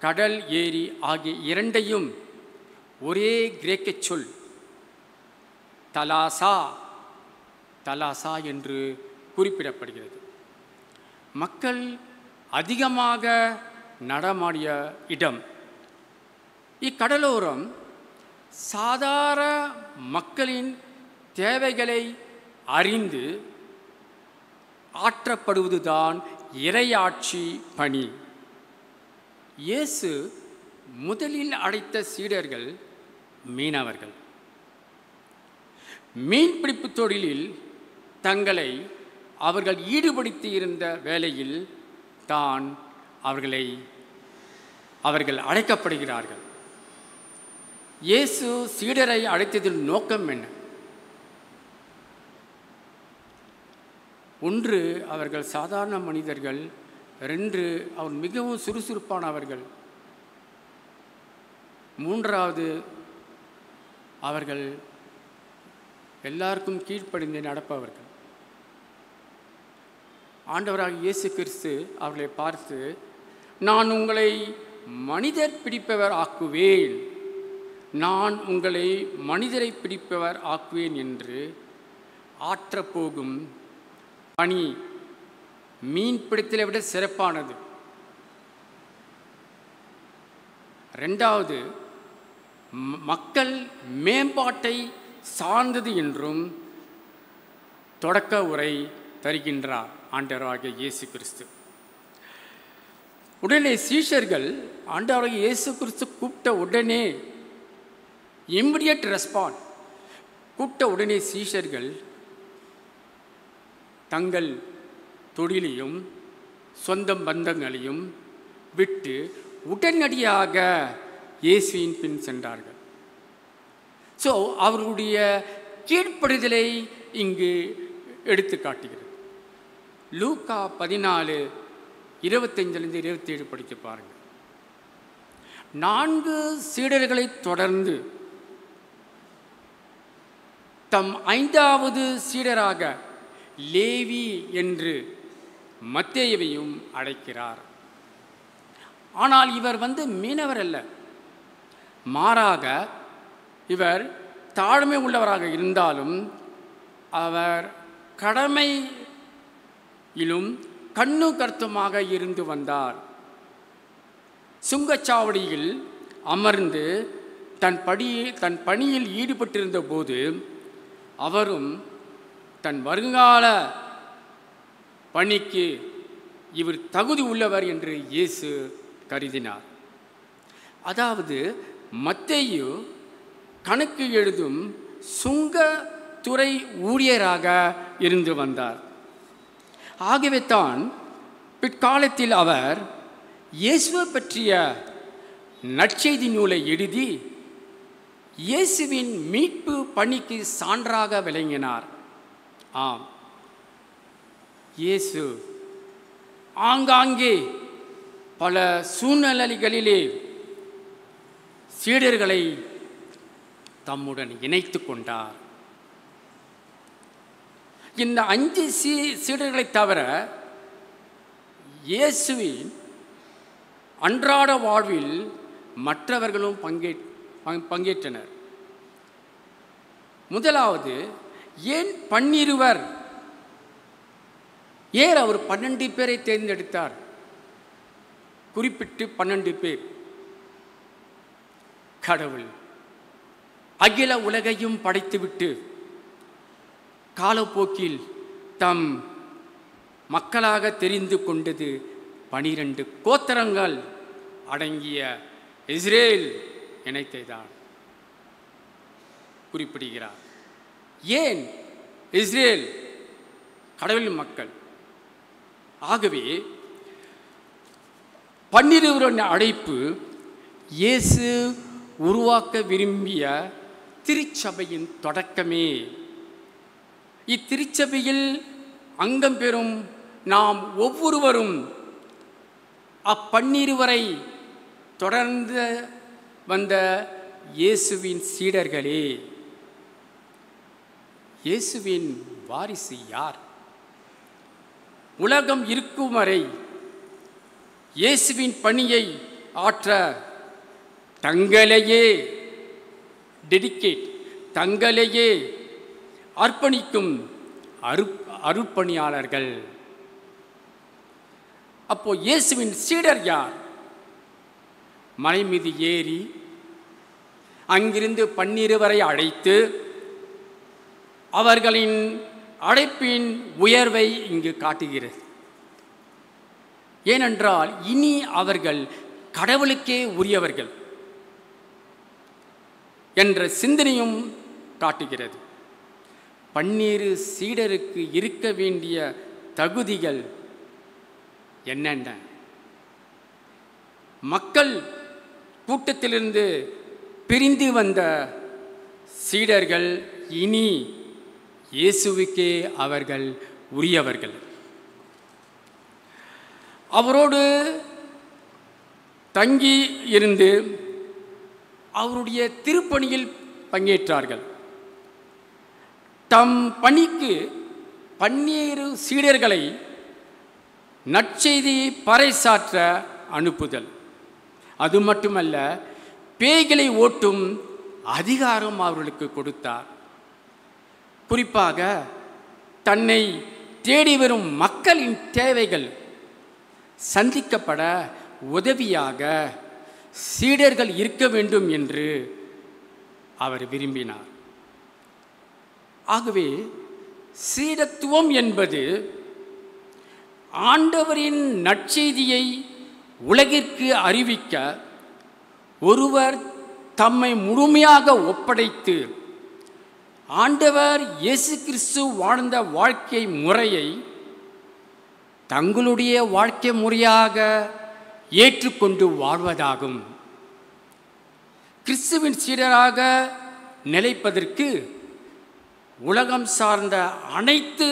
கடல், ஏரி ஆகிய இரண்டையும் ஒரே கிரேக்க சொல் தலாசா என்று குறிப்பிடப்படுகிறது. மக்கள் அதிகமாக நடமாடிய இடம். இக்கடலோரம் சாதாரண மக்களின் தேவைகளை அறிந்து ஆற்றப்படுவதுதான் இறையாட்சி பணி. இயேசு முதலில் அழைத்த சீடர்கள் மீனவர்கள். மீன்பிடிப்பு தொழிலில் தங்களை அவர்கள் ஈடுபடுத்தி இருந்த வேளையில் தான் அவர்கள் அழைக்கப்படுகிறார்கள். இயேசு சீடரை அழைத்ததில் நோக்கம் என்ன? 1, அவர்கள் சாதாரண மனிதர்கள். 2, அவர் மிகவும் சுறுசுறுப்பானவர்கள். 3, அவர்கள் எல்லாருக்கும் கீழ்ப்படிந்து நடப்பவர்கள். ஆண்டவராக இயேசு கிறிஸ்து அவர்களை பார்த்து, நான் உங்களை மனிதர் பிடிப்பவர் ஆக்குவேன், நான் உங்களை மனிதரை பிடிப்பவர் ஆக்குவேன் என்று ஆற்றப்போகும் பணி மீன் பிடித்தலை விட சிறப்பானது. 2, மக்கள் மேம்பாட்டை சார்ந்தது என்றும் தொடக்க உரை தருகின்றார் ஆண்டவராகிய இயேசு கிறிஸ்து. உடனே சீஷர்கள் ஆண்டவராகிய இயேசு கிறிஸ்து கூப்பிட்ட உடனே இம்மிடியட் ரெஸ்பான்ஸ். கூப்பிட்ட உடனே சீஷர்கள் தங்கள் தொழிலையும் சொந்த பந்தங்களையும் விட்டு உடனடியாக இயேசுவின் பின் சென்றார்கள். ஸோ அவர்களுடைய கீழ்ப்படுதலை இங்கு எடுத்து காட்டுகிறது. லூக்கா 14:25-27 படித்து பாருங்கள். 4 சீடர்களை தொடர்ந்து தம் 5வது சீடராக லேவி என்று மத்தேயுவையும் அழைக்கிறார். ஆனால் இவர் மீனவர் அல்ல, மாறாக இவர் தாழ்மை உள்ளவராக இருந்தாலும் அவர் கடமையிலும் கண்ணு கருத்துமாக இருந்து வந்தார். சுங்கச்சாவடியில் அமர்ந்து தன் பணியில் ஈடுபட்டிருந்த போது அவரும் தன் வருங்கால பணிக்கு இவர் தகுதி உள்ளவர் என்று இயேசு கருதினார். அதாவது மத்தேயு கணக்கு எழுதும் சுங்கத்துறை ஊழியராக இருந்து வந்தார். ஆகவே தான் பிற்காலத்தில் அவர் இயேசுவை பற்றிய நற்செய்தி நூலை எழுதி இயேசுவின் மீட்பு பணிக்கு சான்றாக விளங்கினார். ஆம், இயேசு ஆங்காங்கே பல சூழ்நிலைகளிலே சீடர்களை தம்முடன் இணைத்து கொண்டார். இந்த 5 சீடர்களை தவிர இயேசுவின் அன்றாட வாழ்வில் மற்றவர்களும் பங்கேற்றனர். முதலாவது, ஏன் 12? ஏன் அவர் 12 பேரை தேர்ந்தெடுத்தார்? குறிப்பிட்டு 12 பேர். கடவுள் அகில உலகையும் படைத்துவிட்டு காலப்போக்கில் தம் மக்களாக தெரிந்து கொண்டது 12 கோத்திரங்கள் அடங்கிய இஸ்ரேல் இனத்தைதான் குறிப்பிடுகிறார். ஏன் இஸ்ரேல்? கடவுளின் மக்கள். ஆகவே 12 அழைப்பு இயேசு உருவாக்க விரும்பிய திருச்சபையின் தொடக்கமே. இத்திருச்சபையில் அங்கம் பெறும் நாம் ஒவ்வொருவரும் 12 தொடர்ந்து வந்த இயேசுவின் சீடர்களே. இயேசுவின் வாரிசு யார்? உலகம் இருக்கும் வரை இயேசுவின் பணியை ஆற்ற தங்களையே அர்ப்பணிக்கும் அருட்பணியாளர்கள். அப்போ இயேசுவின் சீடர் யார்? மலை மீது ஏறி அங்கிருந்து 12 அழைத்து அவர்களின் அழைப்பின் உயர்வை இங்கு காட்டுகிறது. ஏனென்றால் இனி அவர்கள் கடவுளுக்கே உரியவர்கள் என்ற சிந்தனையும் காட்டுகிறது. 12 சீடருக்கு இருக்க வேண்டிய தகுதிகள் என்னென்ன? மக்கள் கூட்டத்திலிருந்து பிரிந்து வந்த சீடர்கள் இனி இயேசுவுக்கே அவர்கள் உரியவர்கள். அவரோடு தங்கி இருந்து அவருடைய திருப்பணியில் பங்கேற்றார்கள். தம் பணிக்கு 12 சீடர்களை நற்செய்தியை பறைசாற்ற அனுப்புதல். அது மட்டுமல்ல, பேய்களை ஓட்டும் அதிகாரம் அவர்களுக்கு கொடுத்தார். குறிப்பாக தன்னை தேடி வரும் மக்களின் தேவைகள் சந்திக்கப்பட உதவியாக சீடர்கள் இருக்க வேண்டும் என்று அவர் விரும்பினார். ஆகவே சீடத்துவம் என்பது ஆண்டவரின் நற்செய்தியை உலகிற்கு அறிவிக்க ஒருவர் தம்மை முழுமையாக ஒப்படைத்து ஆண்டவர் இயேசு கிறிஸ்து வாழ்ந்த வாழ்க்கை முறையை தங்களுடைய வாழ்க்கை முறையாக ஏற்றுக்கொண்டு வாழ்வதாகும். கிறிஸ்துவின் சீடராக நிலைப்பதற்கு உலகம் சார்ந்த அனைத்து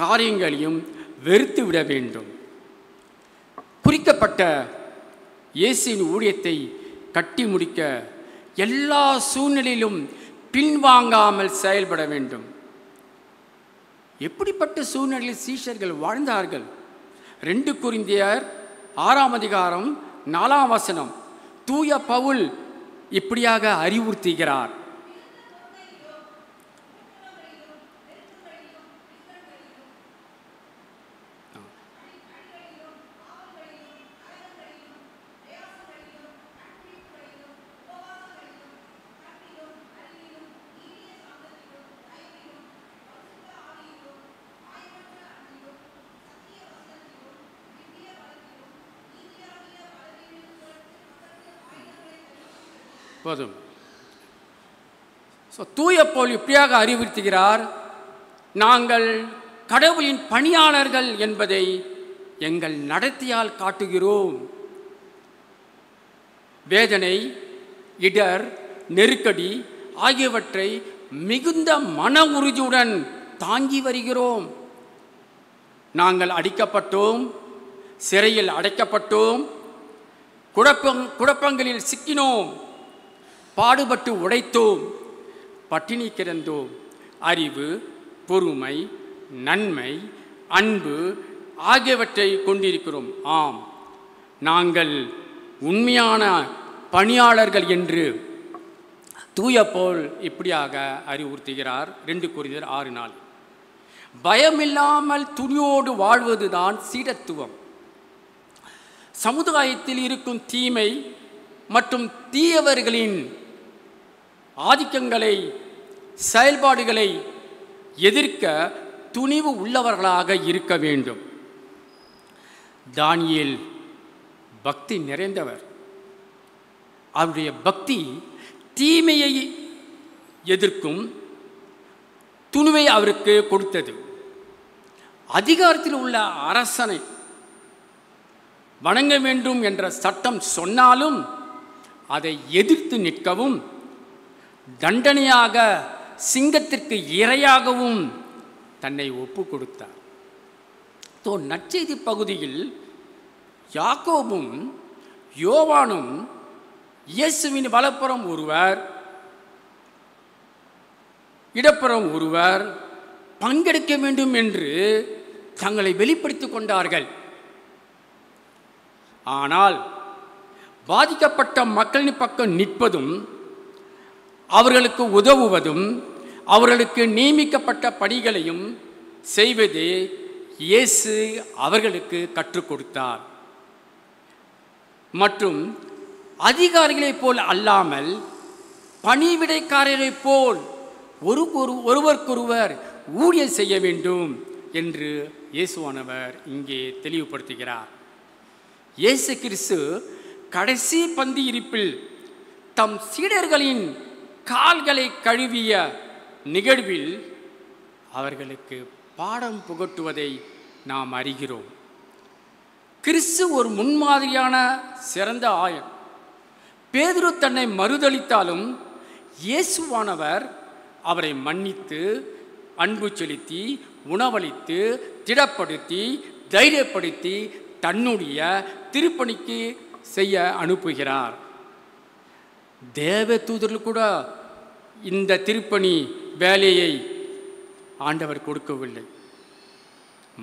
காரியங்களையும் வெறுத்துவிட வேண்டும். குறிக்கப்பட்ட இயேசுவின் ஊழியத்தை கட்டி முடிக்க எல்லா சூழ்நிலையிலும் பின்வாங்காமல் செயல்பட வேண்டும். எப்படிப்பட்ட சூழ்நிலையில் சீஷர்கள் வாழ்ந்தார்கள்? 2 கொரிந்தியர் 6:4 தூய பவுல் இப்படியாக அறிவுறுத்துகிறார். போதும். தூய பவுல் இப்படியாக அறிவுறுத்துகிறார், நாங்கள் கடவுளின் பணியாளர்கள் என்பதை எங்கள் நடத்தையால் காட்டுகிறோம். வேதனை, இடர், நெருக்கடி ஆகியவற்றை மிகுந்த மன உறுதியுடன் தாங்கி வருகிறோம். நாங்கள் அடிக்கப்பட்டோம், சிறையில் அடைக்கப்பட்டோம், குழப்பங்களில் சிக்கினோம், பாடுபட்டு உடைத்தோம், பட்டினி கிடந்தோம். அறிவு, பொறுமை, நன்மை, அன்பு ஆகியவற்றை கொண்டிருக்கிறோம். ஆம், நாங்கள் உண்மையான பணியாளர்கள் என்று தூய பவுல் இப்படியாக அறிவுறுத்துகிறார். 2 கொரிந்தியர் 6:4. பயமில்லாமல் துணியோடு வாழ்வதுதான் சீடத்துவம். சமுதாயத்தில் இருக்கும் தீமை மற்றும் தீயவர்களின் ஆதிக்கங்களை, செயல்பாடுகளை எதிர்க்க துணிவு உள்ளவர்களாக இருக்க வேண்டும். தானியேல் பக்தி நிறைந்தவர். அவருடைய பக்தி தீமையை எதிர்க்கும் துணிவை அவருக்கு கொடுத்தது. அதிகாரத்தில் உள்ள அரசனை வணங்க வேண்டும் என்ற சட்டம் சொன்னாலும் அதை எதிர்த்து நிற்கவும், தண்டனையாக சிங்கத்திற்கு இரையாகவும் தன்னை ஒப்பு கொடுத்தார். நற்செய்தி பகுதியில் யாக்கோபும் யோவானும் இயேசுவின் வலப்புறம் ஒருவர், இடப்புறம் ஒருவர் பங்கெடுக்க வேண்டும் என்று தங்களை வெளிப்படுத்திக் கொண்டார்கள். ஆனால் பாதிக்கப்பட்ட மக்களின் பக்கம் நிற்பதும், அவர்களுக்கு உதவுவதும், அவர்களுக்கு நியமிக்கப்பட்ட பணிகளையும் செய்வது இயேசு அவர்களுக்கு கற்றுக் கொடுத்தார். மற்றும் அதிகாரிகளைப் போல் அல்லாமல் பணிவிடைக்காரரைப் போல் ஒருவருக்கொருவர் ஊழியம் செய்ய வேண்டும் என்று இயேசுவானவர் இங்கே தெளிவுபடுத்துகிறார். இயேசு கிறிஸ்து கடைசி பந்தி இருப்பில் தம் சீடர்களின் கால்களை கழுவிய நிகழ்வில் அவர்களுக்கு பாடம் புகட்டுவதை நாம் அறிகிறோம். கிறிஸ்து ஒரு முன்மாதிரியான சிறந்த ஆயர். பேதுரு தன்னை மறுதளித்தாலும் இயேசுவானவர் அவரை மன்னித்து, அன்பு செலுத்தி, உணவளித்து, திடப்படுத்தி, தைரியப்படுத்தி தன்னுடைய திருப்பணிக்கு செய்ய அனுப்புகிறார். தேவ தூதர்கள் கூட இந்த திருப்பணி வேலையை ஆண்டவர் கொடுக்கவில்லை,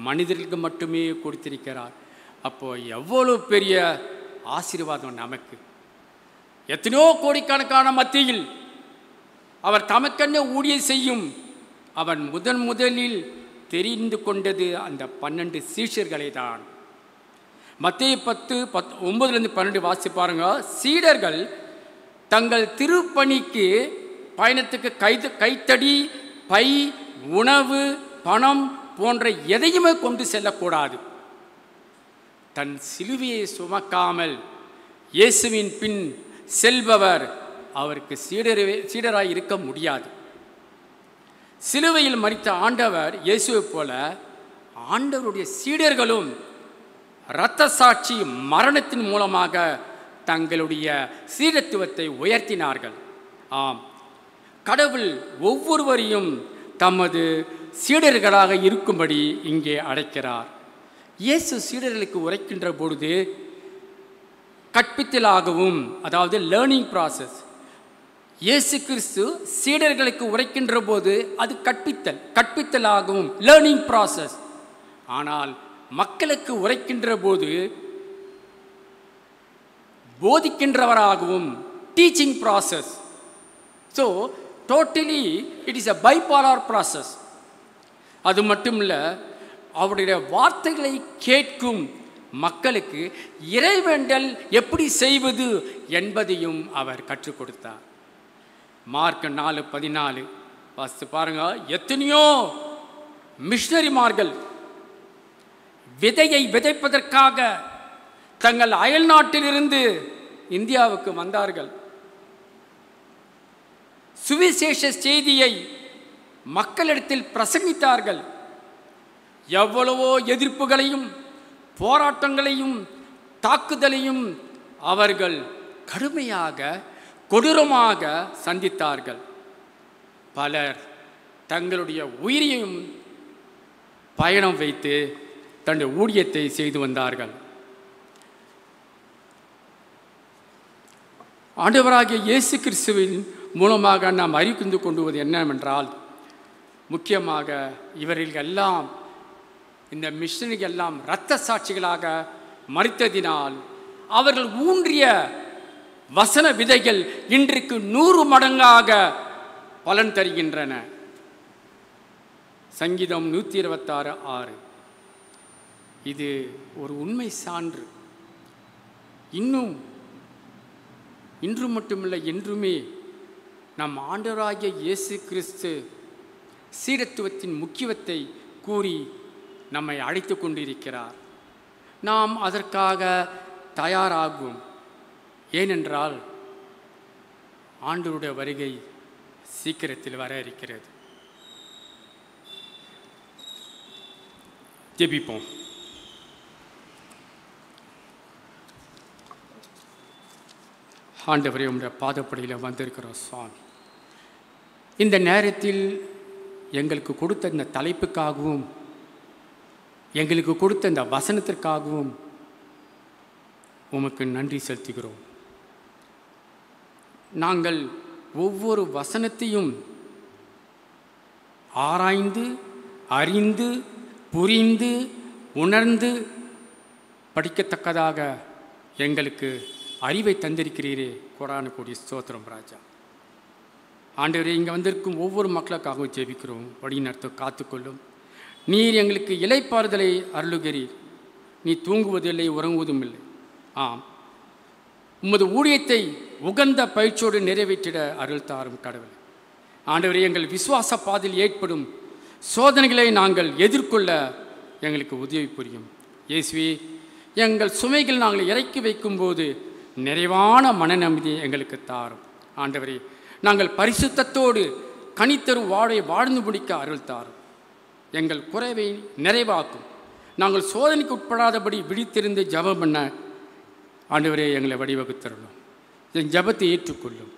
மனிதர்களுக்கு மட்டுமே கொடுத்திருக்கிறார். அப்போ எவ்வளவு பெரிய ஆசீர்வாதம் நமக்கு! எத்தனையோ கோடிக்கணக்கான மத்தியில் அவர் தமக்கென்ன ஊழியம் செய்யும் அவன் முதலில் தெரிந்து கொண்டது அந்த 12 சீஷர்களை தான். மத்தேயு 10:9-12 வாசி பாருங்க. சீடர்கள் தங்கள் திருப்பணிக்கு பயணத்துக்கு கைத்தடி, பை, உணவு, பணம் போன்ற எதையுமே கொண்டு செல்லக்கூடாது. தன் சிலுவையை சுமக்காமல் இயேசுவின் பின் செல்பவர் அவருக்கு சீடராய் இருக்க முடியாது. சிலுவையில் மரித்த ஆண்டவர் இயேசுவைப் போல ஆண்டவருடைய சீடர்களும் இரத்த சாட்சி மரணத்தின் மூலமாக தங்களுடைய சீடத்துவத்தை உயர்த்தினார்கள். ஆம், கடவுள் ஒவ்வொருவரையும் தமது சீடர்களாக இருக்கும்படி இங்கே அழைக்கிறார். இயேசு சீடர்களுக்கு உரைக்கின்ற பொழுது கற்பித்தலாகவும், அதாவது லேர்னிங் ப்ராசஸ். இயேசு கிறிஸ்து சீடர்களுக்கு உரைக்கின்ற போது அது கற்பித்தலாகவும் லேர்னிங் ப்ராசஸ். ஆனால் மக்களுக்கு உரைக்கின்ற போது போதிக்கின்றவராகவும் teaching process. So totally it is a bipolar process. அது மட்டும் இல்லை, அவருடைய வார்த்தைகளை கேட்கும் மக்களுக்கு இறைவேண்டல் எப்படி செய்வது என்பதையும் அவர் கற்றுக் கொடுத்தார். மார்க் 4:14 வாசித்து பாருங்க. எத்தனையோ மிஷனரிமார்கள் விதையை விதைப்பதற்காக தங்கள் அயல் நாட்டிலிருந்து இந்தியாவுக்கு வந்தார்கள். சுவிசேஷ செய்தியை மக்களிடத்தில் பிரசங்கித்தார்கள். எவ்வளவோ எதிர்ப்புகளையும் போராட்டங்களையும் தாக்குதலையும் அவர்கள் கடுமையாக கொடூரமாக சந்தித்தார்கள். பலர் தங்களுடைய உயிரையும் பயணம் வைத்து தன்னுடைய ஊழியத்தை செய்து வந்தார்கள். ஆண்டவராகிய இயேசு கிறிஸ்துவின் மூலமாக நாம் அறிந்து கொண்டுவது என்னவென்றால், முக்கியமாக இவர்கள் எல்லாம் இந்த மிஷனரிகள் எல்லாம் இரத்த சாட்சிகளாக மரித்ததினால் அவர்கள் ஊன்றிய வசன விதைகள் இன்றைக்கு 100 மடங்காக பலன் தருகின்றன. சங்கீதம் 126:6 இது ஒரு உண்மை சான்று. இன்று மட்டுமில்லை, என்றுமே நம் ஆண்டவராகிய இயேசு கிறிஸ்து சீரத்துவத்தின் முக்கியத்தை கூறி நம்மை அழைத்து கொண்டிருக்கிறார். நாம் அதற்காக தயாராகும். ஏனென்றால் ஆண்டவருடைய வருகை சீக்கிரத்தில் வர இருக்கிறது. ஜெபிப்போம். ஆண்டவரே, உம்முடைய பாதப்படியில் வந்திருக்கிறோம் சுவாமி. இந்த நேரத்தில் எங்களுக்கு கொடுத்த இந்த தலைப்புக்காகவும் எங்களுக்கு கொடுத்த இந்த வசனத்திற்காகவும் உமக்கு நன்றி செலுத்துகிறோம். நாங்கள் ஒவ்வொரு வசனத்தையும் ஆராய்ந்து அறிந்து புரிந்து உணர்ந்து படிக்கத்தக்கதாக எங்களுக்கு அறிவை தந்திருக்கிறீரே. கொடான கூடிய ஸ்தோத்திரம் ராஜா. ஆண்டவரே, இங்கே வந்திருக்கும் ஒவ்வொரு மக்களுக்காகவும் ஜெபிக்கிறோம். வழிநடத்த காத்துக்கொள்ளும். நீர் எங்களுக்கு இளைப்பாறுதலை அருளுகிறீர். நீ தூங்குவதில்லை, உறங்குவதும் இல்லை. ஆம், உமது ஊழியத்தை உகந்த பயிற்சியோடு நிறைவேற்றிட அருள் தாரும் கடவுள். ஆண்டவரே, எங்கள் விசுவாச பாதையில் ஏற்படும் சோதனைகளை நாங்கள் எதிர்கொள்ள எங்களுக்கு உதவி புரியும். இயேசுவே, எங்கள் சுமைகள் நாங்கள் இறக்கி வைக்கும்போது நிறைவான மனநம்பிக்கை எங்களுக்கு தாரும். ஆண்டவரே, நாங்கள் பரிசுத்தத்தோடு கனித்தரும் வாழை வாழ்ந்து முடிக்க அருள் தாரும். எங்கள் குறைவை நிறைவாக்கும். நாங்கள் சோதனைக்கு உட்படாதபடி விழித்திருந்து ஜெபம் பண்ண ஆண்டவரே எங்களை வடிவகுத்தரணும். என் ஜெபத்தை ஏற்றுக்கொள்ளும்.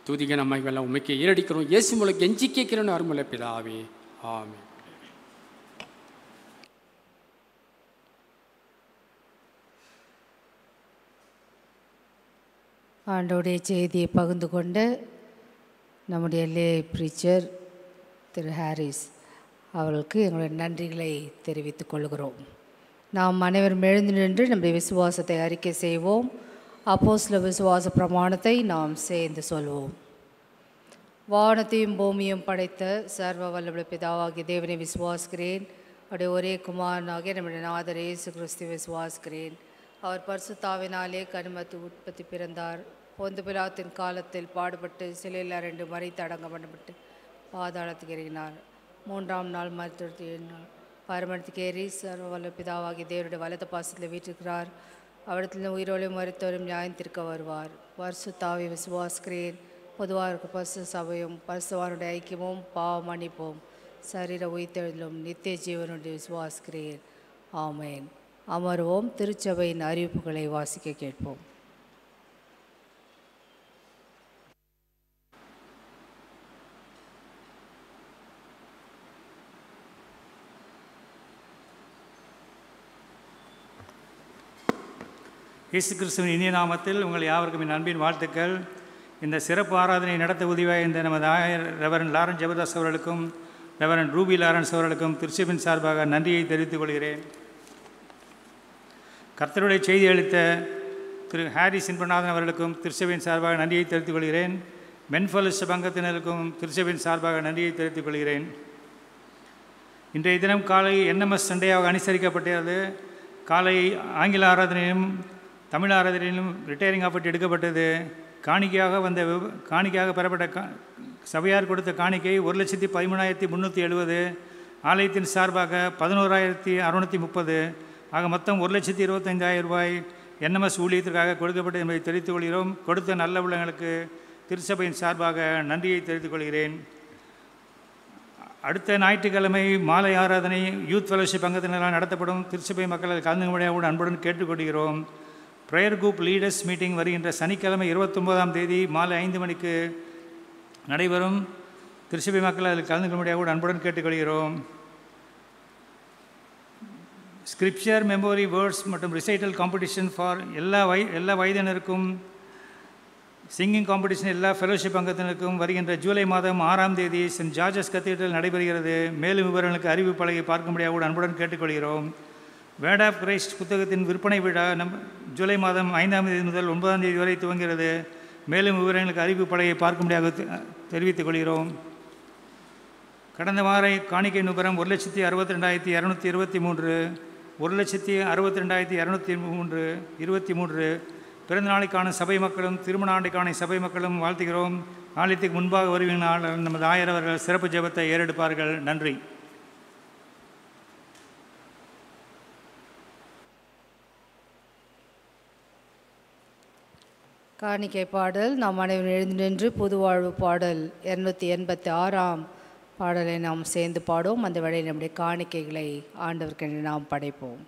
துதிக நம்மைகள்லாம் உண்மைக்கு ஈரடிக்கிறோம். இயேசு மூலம் கெஞ்சி கேட்கிறோன்னு அருமலை பிதாவே, ஆமென். ஆண்டோடைய செய்தியை பகிர்ந்து கொண்டு நம்முடைய லே ப்ரீச்சர் திரு ஹாரிஸ் அவர்களுக்கு எங்களுடைய நன்றிகளை தெரிவித்துக் கொள்கிறோம். நாம் அனைவரும் எழுந்து நின்று நம்முடைய விசுவாசத்தை அறிக்கை செய்வோம். அப்போஸ்தல விசுவாச பிரமாணத்தை நாம் சேர்ந்து சொல்வோம். வானத்தையும் பூமியும் படைத்த சர்வ வல்லமுள்ள பிதாவாகிய தேவனை விசுவாசிக்கிறேன். அவருடைய ஒரே குமாரனாகிய நம்முடைய நாதர் இயேசு கிறிஸ்துவை விசுவாசிக்கிறேன். அவர் பரிசுத்தாவினாலே கனிமத்து உற்பத்தி பிறந்தார். பொந்து பிலாத்தின் காலத்தில் பாடுபட்டு சிலையில் 2 மறித்து அடங்க பண்ணப்பட்டு பாதாளத்துக்கு இறங்கினார். 3ஆம் நாள் மருத்துவத்தினால் பரமத்துக்கு ஏறி சர்வ வல்ல பிதாவாகிய தேவனுடைய வலது பாசத்தில் வீற்றிருக்கிறார். அவரிடத்தில் உயிரோலையும் மருத்துவரும் நியாயத்திற்கு வருவார். பரிசுத்தாவை விசுவாசிக்கிறேன். பொதுவாக இருக்க பரிசு சபையும் பரிசுவானுடைய ஐக்கியமும் பாவ மன்னிப்போம் சரீர உயிர்த்தெழுதலும் நித்திய ஜீவனுடைய விசுவாசிக்கிறேன். ஆமேன். அமர்வோம். திருச்சபையின் அறிவிப்புகளை வாசிக்க கேட்போம். இயேசு கிறிஸ்துவின் இனிய நாமத்தில் உங்கள் யாவருக்கும் என் அன்பின் வாழ்த்துக்கள். இந்த சிறப்பு ஆராதனை நடத்த உதவியாக இந்த நமது ரெவரண்ட் லாரன்ஸ் ஜெபதாஸ் அவர்களுக்கும் ரெவரண்ட் ரூபி லாரன்ஸ் அவர்களுக்கும் திருச்சபின் சார்பாக நன்றியை தெரிவித்துக் கொள்கிறேன். கர்த்தருடைய செய்தி அளித்த திரு ஹாரிஸ் இன்பநாதன் அவர்களுக்கும் திருச்சபின் சார்பாக நன்றியை தெரிவித்துக் கொள்கிறேன். மென்ஃபலஸ் பங்கத்தினருக்கும் திருச்சபின் சார்பாக நன்றியை தெரிவித்துக் கொள்கிறேன். இன்றைய தினம் காலை என்எம்எஸ் சண்டையாக அனுசரிக்கப்பட்டது. காலை ஆங்கில ஆராதனையிலும் தமிழ் ஆராதனையிலும் ரிட்டையரிங் ஆஃபர்ட் எடுக்கப்பட்டது. காணிக்கையாக பெறப்பட்ட சபையார் கொடுத்த காணிக்கை 1,13,370. ஆலயத்தின் சார்பாக 11,630. ஆக மொத்தம் 1,25,000 ரூபாய் என்எம்எஸ் ஊழியத்திற்காக கொடுக்கப்பட்டது என்பதை தெரிவித்துக் கொள்கிறோம். கொடுத்த நல்ல உள்ளங்களுக்கு திருச்சபையின் சார்பாக நன்றியை தெரிவித்துக் கொள்கிறேன். அடுத்த ஞாயிற்றுக்கிழமை மாலை ஆராதனை யூத் ஃபெலோஷிப் அங்கத்தினரால் நடத்தப்படும். திருச்சபை மக்கள் கலந்து கொள்ளும்படியாக அன்புடன் கேட்டுக்கொள்கிறோம். ப்ரேயர் குரூப் லீடர்ஸ் மீட்டிங் வருகின்ற சனிக்கிழமை 29ஆம் தேதி மாலை 5 மணிக்கு நடைபெறும். திருச்சபை மக்கள் அதில் கலந்து கொள்ளும்படியாக அன்புடன் கேட்டுக்கொள்கிறோம். ஸ்கிரிப்சர் மெமோரி வேர்ட்ஸ் மற்றும் ரிசைட்டல் காம்படிஷன் ஃபார் எல்லா வயதினருக்கும், சிங்கிங் காம்படிஷன் எல்லா ஃபெலோஷிப் அங்கத்தினருக்கும் வருகின்ற ஜூலை மாதம் 6ஆம் தேதி சென்ட் ஜார்ஜஸ் கத்தீட்ரல் நடைபெறுகிறது. மேலும் விவரங்களுக்கு அறிவு பலகை பார்க்கும்படியாக அன்புடன் கேட்டுக்கொள்கிறோம். வேர்ட் ஆஃப் கிரைஸ்ட் புத்தகத்தின் விற்பனை விழா ஜூலை மாதம் 5ஆம் தேதி முதல் 9ஆம் தேதி வரை துவங்கிறது. மேலும் விவரங்களுக்கு அறிவு பலகையை பார்க்கும்படியாக தெரிவித்துக் கொள்கிறோம். கடந்த வார காணிக்கை நுகரம் 1,62,223, 1,62,223 பிறந்தநாளைக்கான சபை மக்களும் திருமண ஆண்டுக்கான சபை மக்களும் வாழ்த்துகிறோம். ஆலயத்துக்கு முன்பாக வருவினால் நமது ஆயர் அவர்கள் சிறப்பு ஜெபத்தை ஏறெடுப்பார்கள். நன்றி. காணிக்கை பாடல் நாம் அனைவரும் எழுந்து நின்று புதுவாழ்வு பாடல் 286ஆம் பாடலை நாம் சேர்ந்து பாடுவோம். அந்த வேளையில் நம்முடைய காணிக்கைகளை ஆண்டவருக்கு நாம் படைப்போம்.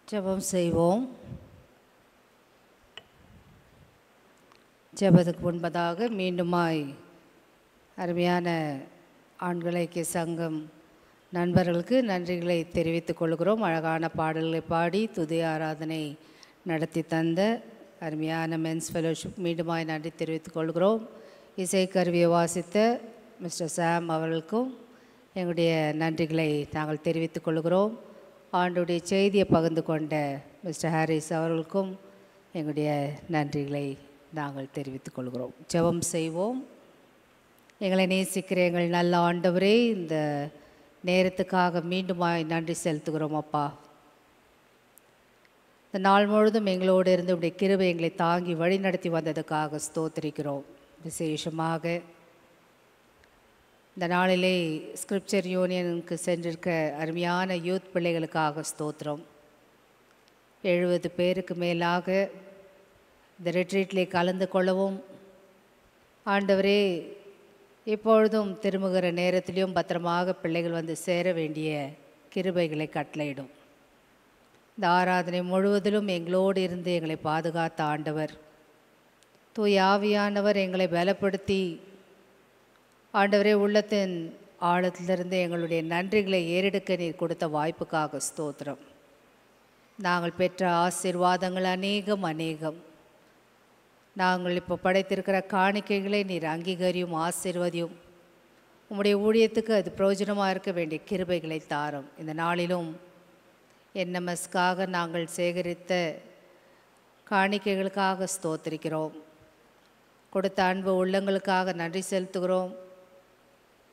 ஜெபம் செய்வோம். ஜெபத்துக்கு முன்பதாக மீண்டுமாய் அருமையான ஆண்கள் ஐக்கிய சங்கம் நண்பர்களுக்கு நன்றிகளை தெரிவித்துக் கொள்கிறோம். அழகான பாடல்களை பாடி துதி ஆராதனை நடத்தி தந்த அருமையான மென்ஸ் ஃபெலோஷிப் மீண்டுமாய் நன்றி தெரிவித்துக் கொள்கிறோம். இசைக்கருவியை வாசித்த மிஸ்டர் சாம் அவர்களுக்கும் எங்களுடைய நன்றிகளை நாங்கள் தெரிவித்துக் கொள்கிறோம். ஆண்டுடைய செய்தியை பகிர்ந்து கொண்ட மிஸ்டர் ஹாரிஸ் அவர்களுக்கும் எங்களுடைய நன்றிகளை நாங்கள் தெரிவித்துக் கொள்கிறோம். ஜெபம் செய்வோம். எங்களை நேசிக்கிற எங்கள் நல்ல ஆண்டவரே, இந்த நேரத்துக்காக மீண்டுமாய் நன்றி செலுத்துகிறோம் அப்பா. இந்த நாள் முழுதும் எங்களோடு இருந்து உடைய கிருபை எங்களை தாங்கி வழி நடத்தி வந்ததுக்காக ஸ்தோத்திரிக்கிறோம். விசேஷமாக இந்த நாளிலே ஸ்கிரிப்சர் யூனியனுக்கு சென்றிருக்க அருமையான யூத் பிள்ளைகளுக்காக ஸ்தோத்திரம். 70 பேருக்கு மேலாக இந்த ரிட்ரீட்டிலே கலந்து கொள்ளவும் ஆண்டவரே, இப்பொழுதும் திரும்புகிற நேரத்திலையும் பத்திரமாக பிள்ளைகள் வந்து சேர வேண்டிய கிருபைகளை கட்டளையிடும். இந்த ஆராதனை முழுவதிலும் எங்களோடு இருந்து எங்களை பாதுகாத்த ஆண்டவர், தூய ஆவியானவர் எங்களை பலப்படுத்தி ஆண்டவரே உள்ளத்தின் ஆழத்திலிருந்து எங்களுடைய நன்றிகளை ஏறெடுக்க நீர் கொடுத்த வாய்ப்புக்காக ஸ்தோத்திரம். நாங்கள் பெற்ற ஆசீர்வாதங்கள் அநேகம். நாங்கள் இப்போ படைத்திருக்கிற காணிக்கைகளை நீர் அங்கீகரியும் ஆசீர்வதியும். உம்முடைய ஊழியத்துக்கு அது பிரயோஜனமாக இருக்க வேண்டிய கிருபைகளை தாரும். இந்த நாளிலும் என்எம்எஸ்க்காக நாங்கள் சேகரித்த காணிக்கைகளுக்காக ஸ்தோத்திரிக்கிறோம். கொடுத்த அன்பு உள்ளங்களுக்காக நன்றி செலுத்துகிறோம்.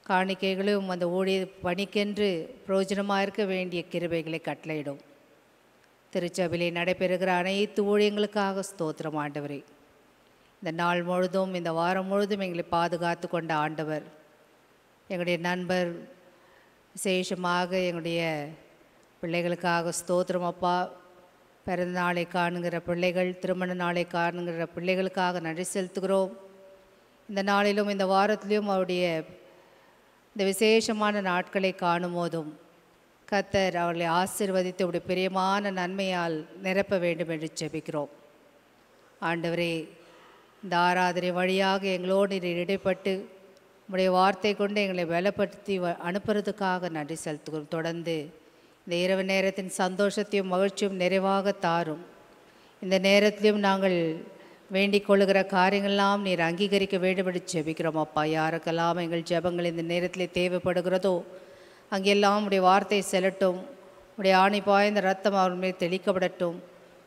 காணிக்கைகளும் அந்த ஊழிய பணிக்கென்று பிரயோஜனமாக இருக்க வேண்டிய கிருபைகளை கட்டளையிடும். திருச்சபையிலே நடைபெறுகிற அனைத்து ஊழியங்களுக்காக ஸ்தோத்திரம் ஆண்டவரே. இந்த நாள் முழுதும் இந்த வாரம் முழுதும் எங்களை பாதுகாத்து கொண்ட ஆண்டவர், எங்களுடைய நண்பர், விசேஷமாக எங்களுடைய பிள்ளைகளுக்காக ஸ்தோத்திரம் அப்பா. பிறந்த நாளை காணுங்கிற பிள்ளைகள், திருமண நாளை காணுங்கிற பிள்ளைகளுக்காக நன்றி செலுத்துகிறோம். இந்த நாளிலும் இந்த வாரத்திலும் அவருடைய இந்த விசேஷமான நாட்களை காணும் போதும் கர்த்தர் அவர்களை ஆசீர்வதித்து அவருடைய பிரியமான நன்மையால் நிரப்ப வேண்டும் என்று ஜெபிக்கிறோம். ஆண்டவரே, இந்த ஆராதனை வழியாக எங்களோடு நீர் இடைப்பட்டு உம்முடைய வார்த்தை கொண்டு எங்களை பலப்படுத்தி அனுப்புறதுக்காக நன்றி செலுத்துகிறோம். தொடர்ந்து இந்த இரவு நேரத்தின் சந்தோஷத்தையும் மகிழ்ச்சியும் நிறைவாக தாரும். இந்த நேரத்திலும் நாங்கள் வேண்டிக் கொள்ளுகிற காரியங்கள்லாம் நீர் அங்கீகரிக்க வேண்டும் என்று ஜெபிக்கிறோம் அப்பா. யாருக்கெல்லாம் எங்கள் ஜெபங்கள் இந்த நேரத்தில் தேவைப்படுகிறதோ அங்கெல்லாம் உடைய வார்த்தை செல்லட்டும். உடைய ஆணி பாய்ந்த ரத்தம் அவர் மேல் தெளிக்கப்படட்டும்.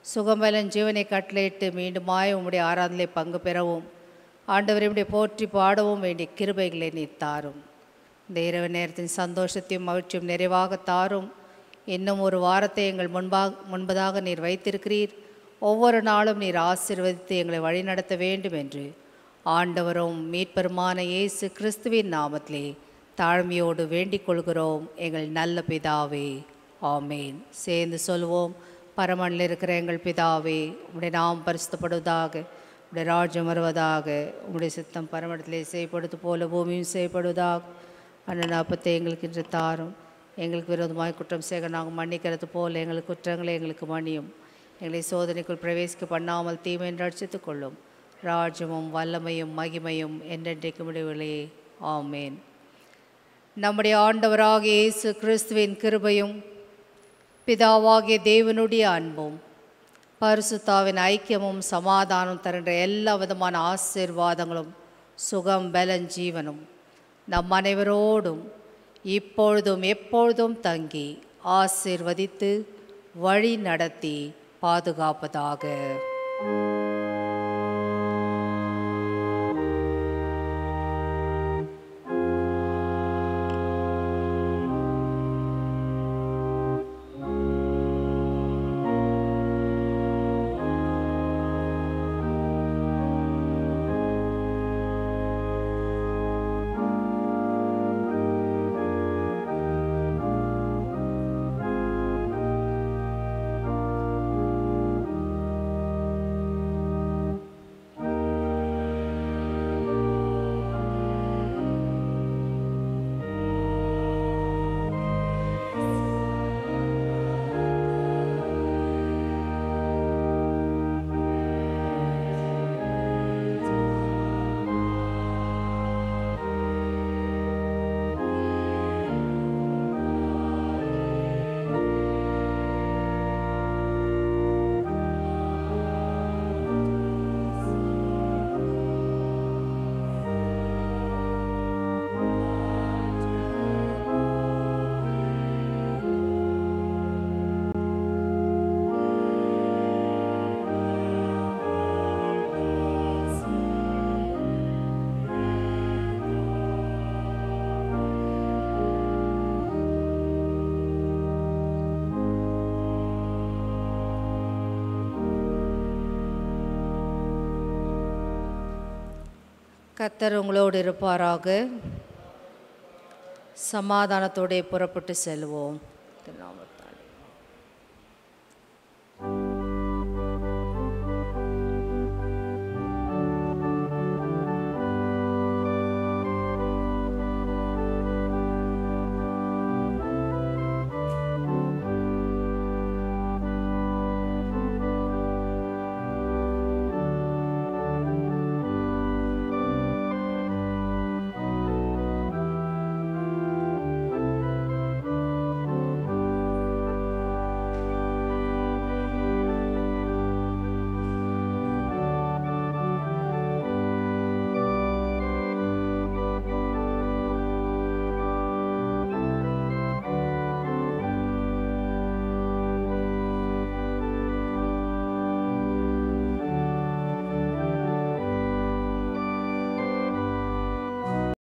சுகம்பலன் ஜீவனை கட்டளையிட்டு மீண்டுமாய் உம்முடைய ஆராதனை பங்கு பெறவும் ஆண்டவரையுடைய போற்றி பாடவும் வேண்டிய கிருபைகளை நீர் தாரும். இந்த இரவு நேரத்தின் சந்தோஷத்தையும் மகிழ்ச்சியும் நிறைவாக தாரும். இன்னும் ஒரு வாரத்தை எங்கள் முன்பதாக நீர் வைத்திருக்கிறீர். ஒவ்வொரு நாளும் நீர் ஆசீர்வதித்து எங்களை வழிநடத்த வேண்டும் என்று ஆண்டவரும் மீட்பருமான இயேசு கிறிஸ்துவின் நாமத்திலே தாழ்மையோடு வேண்டிக் கொள்கிறோம் எங்கள் நல்ல பிதாவே, ஆமேன். சேர்ந்து சொல்வோம். பரமனில் இருக்கிற எங்கள் பிதாவே, உம்முடைய நாமம் பரிசுத்தப்படுவதாக, உம்முடைய ராஜ்யம் வருவதாக, உம்முடைய சித்தம் பரமடத்திலே செய்யப்படுவது போல பூமியும் செய்யப்படுவதாக. அண்ணன் அப்பத்தை எங்களுக்கு இன்று தாரும். எங்களுக்கு விரோதமாய் குற்றம் செய்ய நாங்கள் மன்னிக்கிறது போல் எங்கள் குற்றங்களை எங்களுக்கு மன்னியும். எங்களை சோதனைக்குள் பிரவேசிக்க பண்ணாமல் தீமை ரட்சித்துக் கொள்ளும். ராஜ்யமும் வல்லமையும் மகிமையும் என்றென்றைக்கு முடிவிலே, ஆமேன். நம்முடைய ஆண்டவராகிய இயேசு கிறிஸ்துவின் கிருபையும் பிதாவாகிய தேவனுடைய அன்பும் பரிசுத்தாவின் ஐக்கியமும் சமாதானம் தருகின்ற எல்லா விதமான ஆசீர்வாதங்களும் சுகம் பலன் ஜீவனும் நம் அனைவரோடும் இப்பொழுதும் எப்பொழுதும் தங்கி ஆசீர்வதித்து வழி நடத்தி பாதுகாப்பதாக. கர்த்தர் உங்களோடு இருப்பாராக. சமாதானத்தோടെ புறப்பட்டு செல்வோம். திருநாமத்தில்